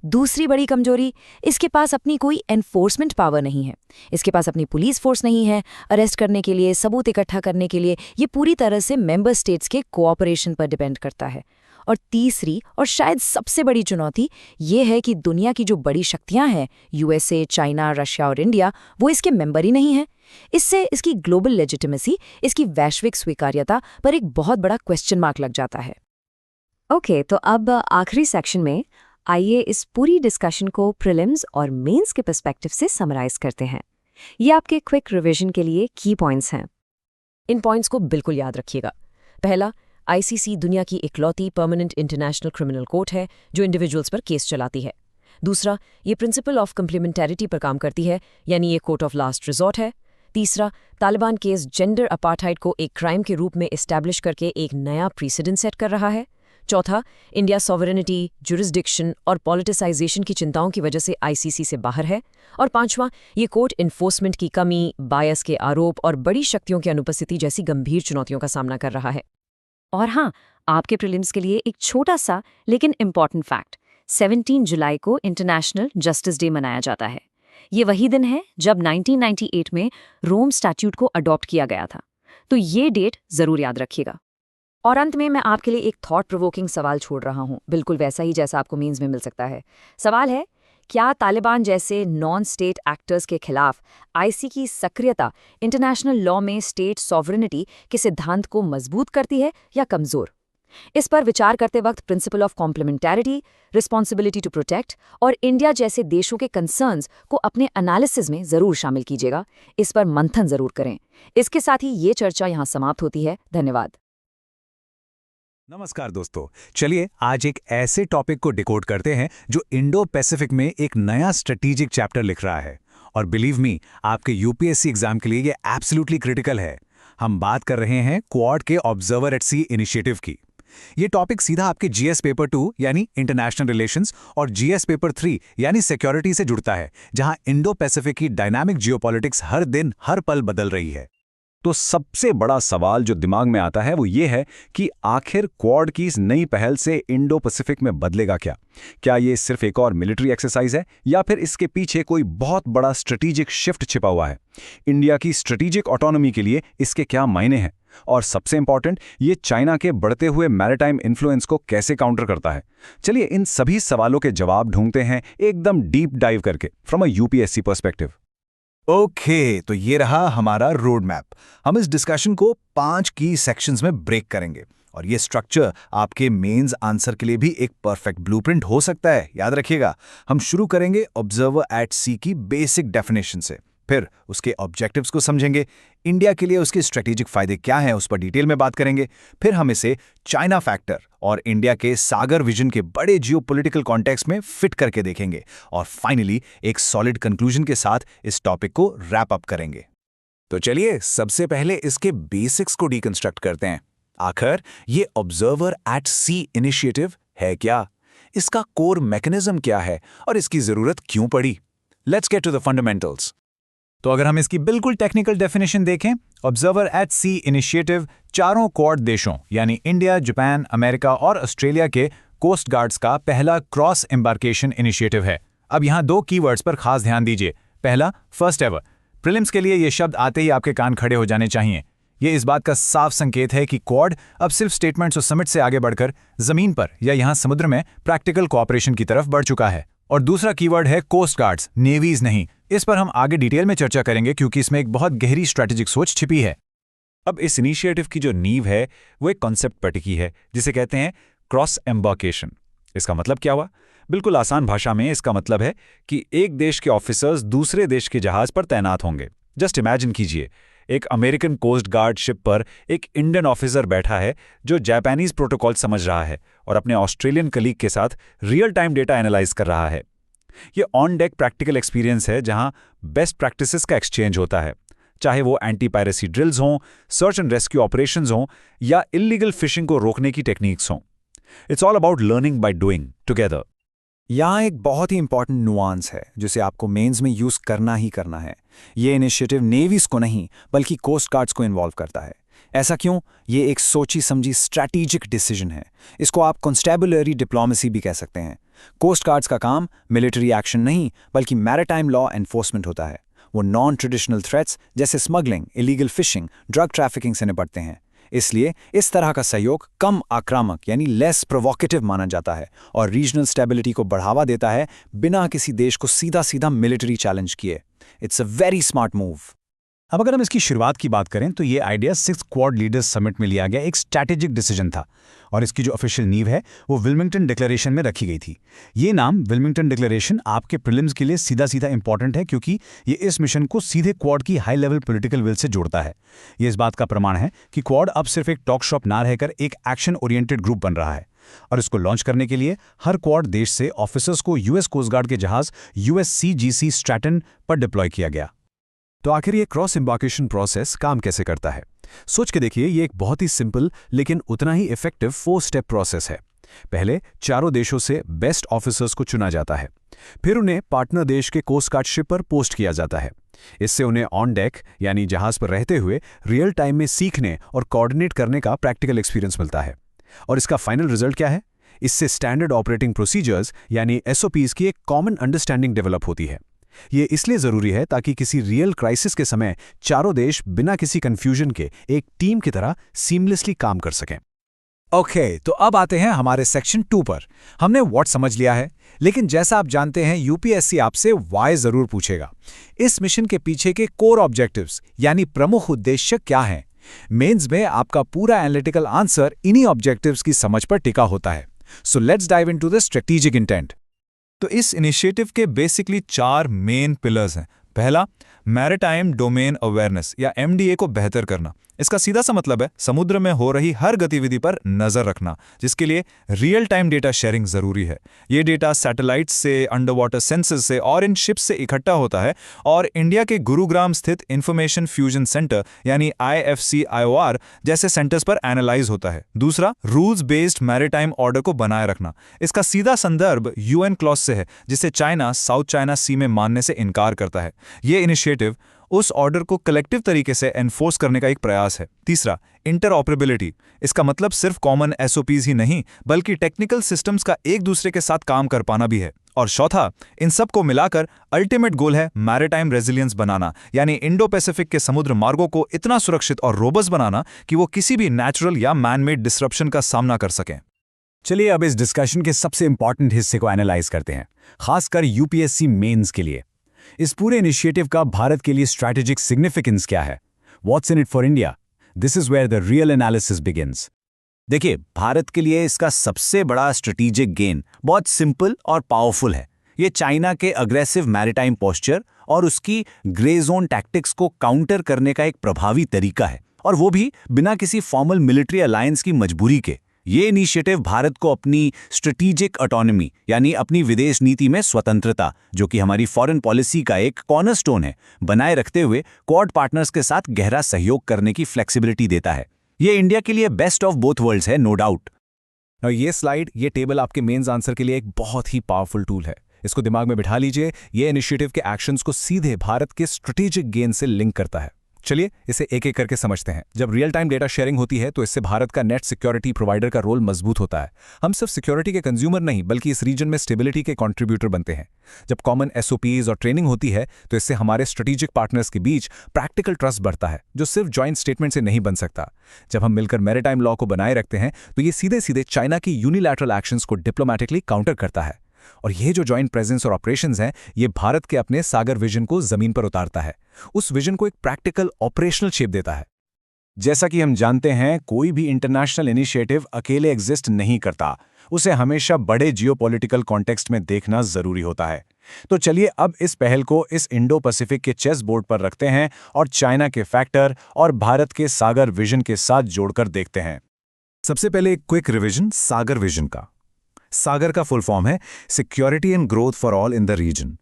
दूसरी बड़ी कमजोरी, इसके पास अपनी कोई एनफोर्समेंट पावर नहीं है। इसके पास अपनी पुलिस फोर्स नहीं है अरेस्ट करने के लिए, सबूत इकट्ठा करने के लिए। ये पूरी तरह से मेंबर स्टेट्स के कोऑपरेशन पर डिपेंड करता है। और तीसरी और शायद सबसे बड़ी चुनौती ये है कि दुनिया की जो बड़ी शक्तियां हैं, यूएसए, चाइना, रशिया और इंडिया, वो इसके मेंबर ही नहीं है। इससे इसकी ग्लोबल लेजिटिमेसी, इसकी वैश्विक स्वीकार्यता पर एक बहुत बड़ा क्वेश्चन मार्क लग जाता है। ओके, तो अब आखिरी सेक्शन में आइए इस पूरी डिस्कशन को प्रीलिम्स और मेंस के पर्सपेक्टिव से समराइज करते हैं। ये आपके क्विक रिवीजन के लिए की पॉइंट्स हैं। इन पॉइंट्स को बिल्कुल याद रखिएगा। पहला, आईसीसी दुनिया की इकलौती परमानेंट इंटरनेशनल क्रिमिनल कोर्ट है जो इंडिविजुअल्स पर केस चलाती है। दूसरा, ये प्रिंसिपल ऑफ कम्प्लीमेंटैरिटी पर काम करती है, यानी ये कोर्ट ऑफ लास्ट रिजॉर्ट है। तीसरा, तालिबान केस जेंडर अपार्थाइड को एक क्राइम के रूप में एस्टैब्लिश करके एक नया प्रीसिडेंट सेट कर रहा है। चौथा, इंडिया सॉवरेनिटी, जुरिस्डिक्शन और पॉलिटिसाइजेशन की चिंताओं की वजह से आईसीसी से बाहर है। और पांचवां, ये कोर्ट इन्फोर्समेंट की कमी, बायस के आरोप और बड़ी शक्तियों की अनुपस्थिति जैसी गंभीर चुनौतियों का सामना कर रहा है। और हाँ, आपके प्रीलिम्स के लिए एक छोटा सा लेकिन इम्पॉर्टेंट फैक्ट, 17 जुलाई को इंटरनेशनल जस्टिस डे मनाया जाता है। ये वही दिन है जब 1998 में रोम स्टैट्यूट को अडॉप्ट किया गया था। तो ये डेट जरूर याद रखिएगा। और अंत में मैं आपके लिए एक थॉट प्रोवोकिंग सवाल छोड़ रहा हूँ, बिल्कुल वैसा ही जैसा आपको मेंस में मिल सकता है। सवाल है, क्या तालिबान जैसे नॉन स्टेट एक्टर्स के खिलाफ आईसी की सक्रियता इंटरनेशनल लॉ में स्टेट सॉवरेनिटी के सिद्धांत को मजबूत करती है या कमजोर? इस पर विचार करते वक्त principle of complementarity, responsibility to protect और इंडिया जैसे देशों के कंसर्न्स को अपने एनालिसिस में जरूर शामिल कीजिएगा। इस पर मंथन जरूर करें। इसके साथ ही ये चर्चा यहाँ समाप्त होती है। धन्यवाद। नमस्कार दोस्तों, चलिए आज एक ऐसे टॉपिक को डिकोड करते हैं जो इंडो पैसिफिक में एक नया स्ट्रेटेजिक चैप्टर लिख रहा है। और बिलीव मी, आपके यूपीएससी एग्जाम के लिए ये एब्सोल्युटली क्रिटिकल है। हम बात कर रहे हैं क्वाड के ऑब्जर्वर एट सी इनिशिएटिव की। ये टॉपिक सीधा आपके जीएस पेपर 2 यानी इंटरनेशनल रिलेशंस और जीएस पेपर 3 यानी सिक्योरिटी से जुड़ता है, जहां इंडो पैसिफिक की डायनामिक जियोपॉलिटिक्स हर दिन हर पल बदल रही है। तो सबसे बड़ा सवाल जो दिमाग में आता है वो ये है कि आखिर क्वाड की इस नई पहल से इंडो पैसिफिक में बदलेगा क्या? क्या ये सिर्फ एक और मिलिट्री एक्सरसाइज है या फिर इसके पीछे कोई बहुत बड़ा स्ट्रेटेजिक शिफ्ट छिपा हुआ है? इंडिया की स्ट्रेटेजिक ऑटोनॉमी के लिए इसके क्या मायने हैं? और सबसे इंपॉर्टेंट, ये चाइना के बढ़ते हुए मैरीटाइम इन्फ्लुएंस को कैसे काउंटर करता है? चलिए इन सभी सवालों के जवाब ढूंढते हैं एकदम डीप डाइव करके from a UPSC perspective. Okay, तो ये रहा हमारा रोड मैप। हम इस डिस्कशन को 5 की सेक्शंस में ब्रेक करेंगे और ये स्ट्रक्चर आपके मेंस आंसर के लिए भी एक परफेक्ट ब्लूप्रिंट हो सकता है। याद रखिएगा, हम शुरू करेंगे ऑब्जर्वर एट सी की बेसिक डेफिनेशन से, फिर उसके ऑब्जेक्टिव्स को समझेंगे, इंडिया के लिए उसके स्ट्रेटेजिक फायदे क्या हैं उस पर डिटेल में बात करेंगे, फिर हम इसे चाइना फैक्टर और इंडिया के सागर विजन के बड़े जियोपॉलिटिकल कॉन्टेक्स्ट में फिट करके देखेंगे और फाइनली एक सॉलिड कंक्लूजन के साथ इस टॉपिक को रैप अप करेंगे। तो चलिए सबसे पहले इसके बेसिक्स को डिकंस्ट्रक्ट करते हैं। आखिर ये ऑब्जर्वर एट सी इनिशिएटिव है क्या? इसका कोर मैकेनिज्म क्या है और इसकी जरूरत क्यों पड़ी? Let's get to the fundamentals. तो अगर हम इसकी बिल्कुल टेक्निकल डेफिनेशन देखें, ऑब्जर्वर एट सी इनिशिएटिव चारों क्वाड देशों यानी इंडिया, जापान, अमेरिका और ऑस्ट्रेलिया के कोस्ट गार्ड्स का पहला क्रॉस एम्बार्केशन इनिशिएटिव है। अब यहाँ 2 कीवर्ड्स पर खास ध्यान दीजिए। पहला, फर्स्ट एवर। प्रीलिम्स के लिए ये शब्द आते ही आपके कान खड़े हो जाने चाहिए। ये इस बात का साफ संकेत है कि क्वाड अब सिर्फ स्टेटमेंट्स और समिट से आगे बढ़कर जमीन पर या यहाँ समुद्र में प्रैक्टिकल कोऑपरेशन की तरफ बढ़ चुका है। और दूसरा कीवर्ड है कोस्ट गार्ड्स, नेवीज नहीं। इस पर हम आगे डिटेल में चर्चा करेंगे क्योंकि इसमें एक बहुत गहरी स्ट्रैटेजिक सोच छिपी है। अब इस इनिशिएटिव की जो नींव है वो एक कॉन्सेप्ट पर टिकी है जिसे कहते हैं क्रॉस एम्बार्केशन। इसका मतलब क्या हुआ? बिल्कुल आसान भाषा में इसका मतलब है कि एक देश के ऑफिसर्स दूसरे देश के जहाज पर तैनात होंगे। जस्ट इमेजिन कीजिए, एक अमेरिकन कोस्ट गार्ड शिप पर एक इंडियन ऑफिसर बैठा है जो जापानीज प्रोटोकॉल समझ रहा है और अपने ऑस्ट्रेलियन कलीग के साथ रियल टाइम डेटा एनालाइज कर रहा है। ये ऑन डेक प्रैक्टिकल एक्सपीरियंस है जहां बेस्ट प्रैक्टिसेस का एक्सचेंज होता है, चाहे वो एंटी पायरेसी ड्रिल्स हों, सर्च एंड रेस्क्यू ऑपरेशंस हों या इलीगल फिशिंग को रोकने की टेक्निक्स हों। It's all about learning by doing together. यहाँ एक बहुत ही इंपॉर्टेंट नुआंस है जिसे आपको मेंस में यूज करना ही करना है। ये इनिशिएटिव नेवीज को नहीं बल्कि कोस्ट गार्ड्स को इन्वॉल्व करता है। ऐसा क्यों? ये एक सोची समझी स्ट्रैटेजिक डिसीजन है। इसको आप कॉन्स्टेबुलरी डिप्लोमेसी भी कह सकते हैं। कोस्ट गार्ड्स का काम मिलिट्री एक्शन नहीं बल्कि मैरिटाइम लॉ एनफोर्समेंट होता है। वो नॉन ट्रेडिशनल थ्रेट्स जैसे smuggling, illegal fishing, drug trafficking से निपटते हैं। इसलिए इस तरह का सहयोग कम आक्रामक यानी लेस प्रोवोकेटिव माना जाता है और रीजनल स्टेबिलिटी को बढ़ावा देता है बिना किसी देश को सीधा सीधा मिलिट्री चैलेंज किए। It's a very smart move. अब अगर हम इसकी शुरुआत की बात करें तो ये idea 6th quad leaders summit में लिया गया एक स्ट्रैटेजिक डिसीजन था और इसकी जो ऑफिशियल नींव है वो विल्मिंगटन डिक्लेरेशन में रखी गई थी। ये नाम विल्मिंगटन डिक्लेरेशन आपके प्रीलिम्स के लिए सीधा सीधा इंपॉर्टेंट है क्योंकि ये इस मिशन को सीधे क्वाड की high level political will say जोड़ता है। ये इस बात का प्रमाण है कि क्वाड अब सिर्फ एक टॉक शॉप ना रहकर एक एक्शन ओरिएंटेड ग्रुप बन रहा है। और इसको लॉन्च करने के लिए हर क्वाड देश से ऑफिसर्स को यूएस कोस्ट गार्ड के जहाज USCGC स्ट्रैटन पर डिप्लॉय किया गया। तो आखिर ये क्रॉस एम्बार्केशन प्रोसेस काम कैसे करता है? सोच के देखिए, ये एक बहुत ही सिंपल लेकिन उतना ही इफेक्टिव 4 स्टेप प्रोसेस है। पहले चारों देशों से बेस्ट ऑफिसर्स को चुना जाता है, फिर उन्हें पार्टनर देश के कोस्ट गार्ड शिप पर पोस्ट किया जाता है। इससे उन्हें ऑन डेक यानी जहाज पर रहते हुए रियल टाइम में सीखने और कोऑर्डिनेट करने का प्रैक्टिकल एक्सपीरियंस मिलता है। और इसका फाइनल रिजल्ट क्या है? इससे स्टैंडर्ड ऑपरेटिंग प्रोसीजर्स यानी SOPs की एक कॉमन अंडरस्टैंडिंग डेवलप होती है। ये इसलिए जरूरी है ताकि किसी रियल क्राइसिस के समय चारों देश बिना किसी कंफ्यूजन के एक टीम की तरह सीमलेसली काम कर सकें। ओके, तो अब आते हैं हमारे सेक्शन 2 पर। हमने व्हाट समझ लिया है, लेकिन जैसा आप जानते हैं यूपीएससी आपसे व्हाई जरूर पूछेगा। इस मिशन के पीछे के कोर ऑब्जेक्टिव्स यानी प्रमुख उद्देश्य क्या हैं? मेंस में आपका पूरा एनालिटिकल आंसर इन्हीं ऑब्जेक्टिव्स की समझ पर टिका होता है। सो let's dive into the strategic intent. तो इस इनिशिएटिव के बेसिकली 4 मेन पिलर्स हैं। पहला, मैरिटाइम डोमेन अवेयरनेस या MDA को बेहतर करना। इसका सीधा सा मतलब है समुद्र में हो रही हर गतिविधि पर नजर रखना, जिसके लिए रियल टाइम डेटा शेयरिंग जरूरी है। ये डेटा सैटेलाइट से, अंडर वाटर सेंसर्स से और इन शिप्स से इकट्ठा होता है और इंडिया के गुरुग्राम स्थित इंफॉर्मेशन फ्यूजन सेंटर यानी IFC-IOR जैसे सेंटर्स पर एनालाइज होता है। दूसरा, रूल्स बेस्ड मैरीटाइम ऑर्डर को बनाए रखना। इसका सीधा संदर्भ UN क्लॉज से है, जिसे चाइना साउथ चाइना सी में मानने से इनकार करता है। ये इनिशिएटिव उस ऑर्डर को कलेक्टिव तरीके से एनफोर्स करने का एक प्रयास है। तीसरा, इंटरऑपरेबिलिटी। इसका मतलब सिर्फ कॉमन SOPs ही नहीं, बल्कि टेक्निकल सिस्टम्स का एक दूसरे के साथ काम कर पाना भी है। और चौथा, इन सब को मिलाकर अल्टीमेट गोल है मैरीटाइम रेजिलियंस बनाना, यानी इंडो पैसिफिक के समुद्र मार्गों को इतना सुरक्षित और रोबस्ट बनाना कि वो किसी भी नेचुरल या मैन मेड डिसरप्शन का सामना कर सकें। चलिए अब इस डिस्कशन के सबसे इंपॉर्टेंट हिस्से को एनालाइज करते हैं, खासकर UPSC मेंस के लिए। इस पूरे इनिशिएटिव का भारत के लिए स्ट्रैटेजिक सिग्निफिकेंस क्या है? What's in it for India? This is where the real analysis begins. देखिए, भारत के लिए इसका सबसे बड़ा स्ट्रेटेजिक गेन बहुत सिंपल और पावरफुल है। ये चाइना के अग्रेसिव मैरीटाइम पोस्चर और उसकी ग्रे जोन टैक्टिक्स को काउंटर करने का एक प्रभावी तरीका है, और वो भी बिना किसी फॉर्मल मिलिट्री अलायंस की मजबूरी के। ये इनिशिएटिव भारत को अपनी स्ट्रेटेजिक ऑटोनॉमी यानी अपनी विदेश नीति में स्वतंत्रता, जो कि हमारी फॉरेन पॉलिसी का एक कॉर्नरस्टोन है, बनाए रखते हुए क्वाड पार्टनर्स के साथ गहरा सहयोग करने की फ्लेक्सिबिलिटी देता है। ये इंडिया के लिए बेस्ट ऑफ बोथ वर्ल्ड्स है, नो डाउट। ये स्लाइड, ये टेबल आपके मेंस आंसर के लिए एक बहुत ही पावरफुल टूल है। इसको दिमाग में बिठा लीजिए। ये इनिशिएटिव के एक्शंस को सीधे भारत के स्ट्रेटेजिक गेन से लिंक करता है। चलिए इसे एक एक करके समझते हैं। जब रियल टाइम डेटा शेयरिंग होती है तो इससे भारत का नेट सिक्योरिटी प्रोवाइडर का रोल मजबूत होता है। हम सिर्फ सिक्योरिटी के कंज्यूमर नहीं, बल्कि इस रीजन में स्टेबिलिटी के कंट्रीब्यूटर बनते हैं। जब कॉमन SOPs और ट्रेनिंग होती है तो इससे हमारे स्ट्रेटेजिक पार्टनर्स के बीच प्रैक्टिकल ट्रस्ट बढ़ता है, जो सिर्फ जॉइंट स्टेटमेंट से नहीं बन सकता। जब हम मिलकर मैरीटाइम लॉ को बनाए रखते हैं तो ये सीधे सीधे चाइना की यूनिलैटरल एक्शंस को डिप्लोमैटिकली काउंटर करता है। और ये जो जॉइंट प्रेजेंस और ऑपरेशंस हैं, ये भारत के अपने सागर विजन को जमीन पर उतारता है, उस विजन को एक प्रैक्टिकल ऑपरेशनल शेप देता है। जैसा कि हम जानते हैं, कोई भी इंटरनेशनल इनिशिएटिव अकेले एग्जिस्ट नहीं करता, उसे हमेशा बड़े जियोपॉलिटिकल कॉन्टेक्स्ट में देखना जरूरी होता है। तो चलिए अब इस पहल को इस इंडो पैसिफिक के चेस बोर्ड पर रखते हैं और चाइना के फैक्टर और भारत के सागर विजन के साथ जोड़कर देखते हैं। सबसे पहले एक क्विक रिवीजन सागर विजन का। सागर का फुल फॉर्म है security and growth for all in the region.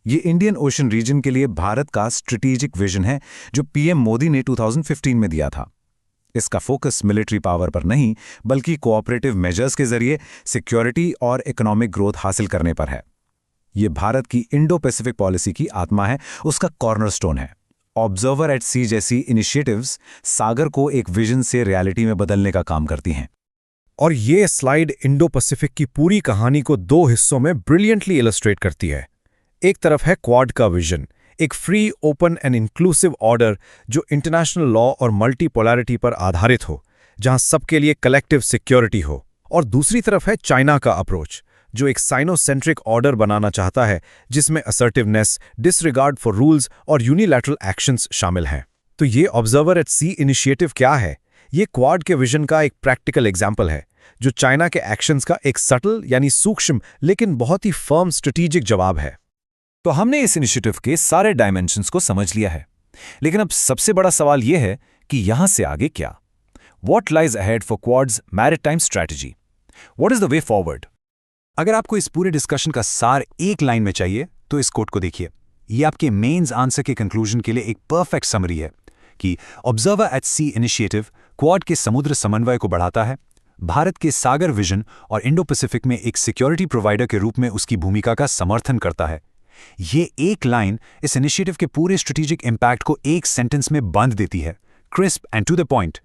ये इंडियन ओशन रीजन के लिए भारत का स्ट्रेटेजिक विजन है, जो PM मोदी ने 2015 में दिया था। इसका फोकस मिलिट्री पावर पर नहीं, बल्कि कोऑपरेटिव मेजर्स के जरिए सिक्योरिटी और इकोनॉमिक ग्रोथ हासिल करने पर है। ये भारत की इंडो पैसिफिक पॉलिसी की आत्मा है, उसका कॉर्नरस्टोन है। ऑब्जर्वर एट सी जैसी इनिशिएटिव्स सागर को एक विजन से रियलिटी में बदलने का काम करती हैं। और ये स्लाइड इंडो पैसिफिक की पूरी कहानी को दो हिस्सों में ब्रिलियंटली इलस्ट्रेट करती है। एक तरफ है क्वाड का विजन, एक free, open and inclusive order जो इंटरनेशनल लॉ और मल्टीपोलैरिटी पर आधारित हो, जहां सबके लिए कलेक्टिव सिक्योरिटी हो। और दूसरी तरफ है चाइना का अप्रोच, जो एक साइनोसेंट्रिक ऑर्डर बनाना चाहता है, जिसमें असर्टिवनेस, डिसरिगार्ड फॉर रूल्स और यूनिलैटरल एक्शंस शामिल हैं। तो ये ऑब्जर्वर एट सी इनिशिएटिव क्या है? ये क्वाड के विजन का एक प्रैक्टिकल एग्जाम्पल है, जो चाइना के एक्शंस का एक सटल यानी सूक्ष्म लेकिन बहुत ही फर्म स्ट्रेटेजिक जवाब है। तो हमने इस इनिशिएटिव के सारे डायमेंशंस को समझ लिया है, लेकिन अब सबसे बड़ा सवाल यह है कि यहां से आगे क्या? What lies ahead for Quad's maritime strategy? What is the way forward? अगर आपको इस पूरे डिस्कशन का सार एक लाइन में चाहिए तो इस कोट को देखिए। ये आपके मेंस आंसर के कंक्लूजन के लिए एक परफेक्ट समरी है कि observer at sea initiative quad के समुद्र समन्वय को बढ़ाता है, भारत के सागर विजन और इंडो पैसिफिक में एक सिक्योरिटी प्रोवाइडर के रूप में उसकी भूमिका का समर्थन करता है। ये एक लाइन इस इनिशिएटिव के पूरे स्ट्रेटेजिक इंपैक्ट को एक सेंटेंस में बांध देती है, crisp and to the point.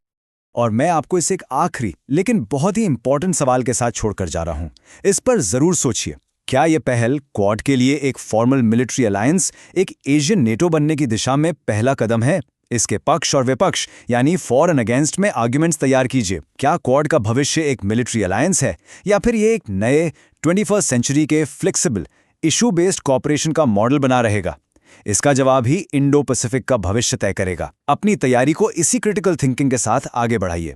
और मैं आपको इसे एक आखिरी लेकिन बहुत ही इंपॉर्टेंट सवाल के साथ छोड़कर जा रहा हूं। इस पर जरूर सोचिए, क्या यह पहल क्वाड के लिए एक फॉर्मल मिलिट्री अलायंस, एक एशियन नेटो बनने की दिशा में पहला कदम है? इसके पक्ष और विपक्ष यानी फॉर एंड अगेंस्ट में आर्ग्यूमेंट्स तैयार कीजिए। क्या क्वाड का भविष्य एक मिलिट्री अलायंस है, या फिर ये एक नए 21st सेंचुरी के फ्लेक्सिबल इशू बेस्ड कॉपरेशन का मॉडल बना रहेगा? इसका जवाब ही इंडो पैसिफिक का भविष्य तय करेगा। अपनी तैयारी को इसी क्रिटिकल थिंकिंग के साथ आगे बढ़ाइए।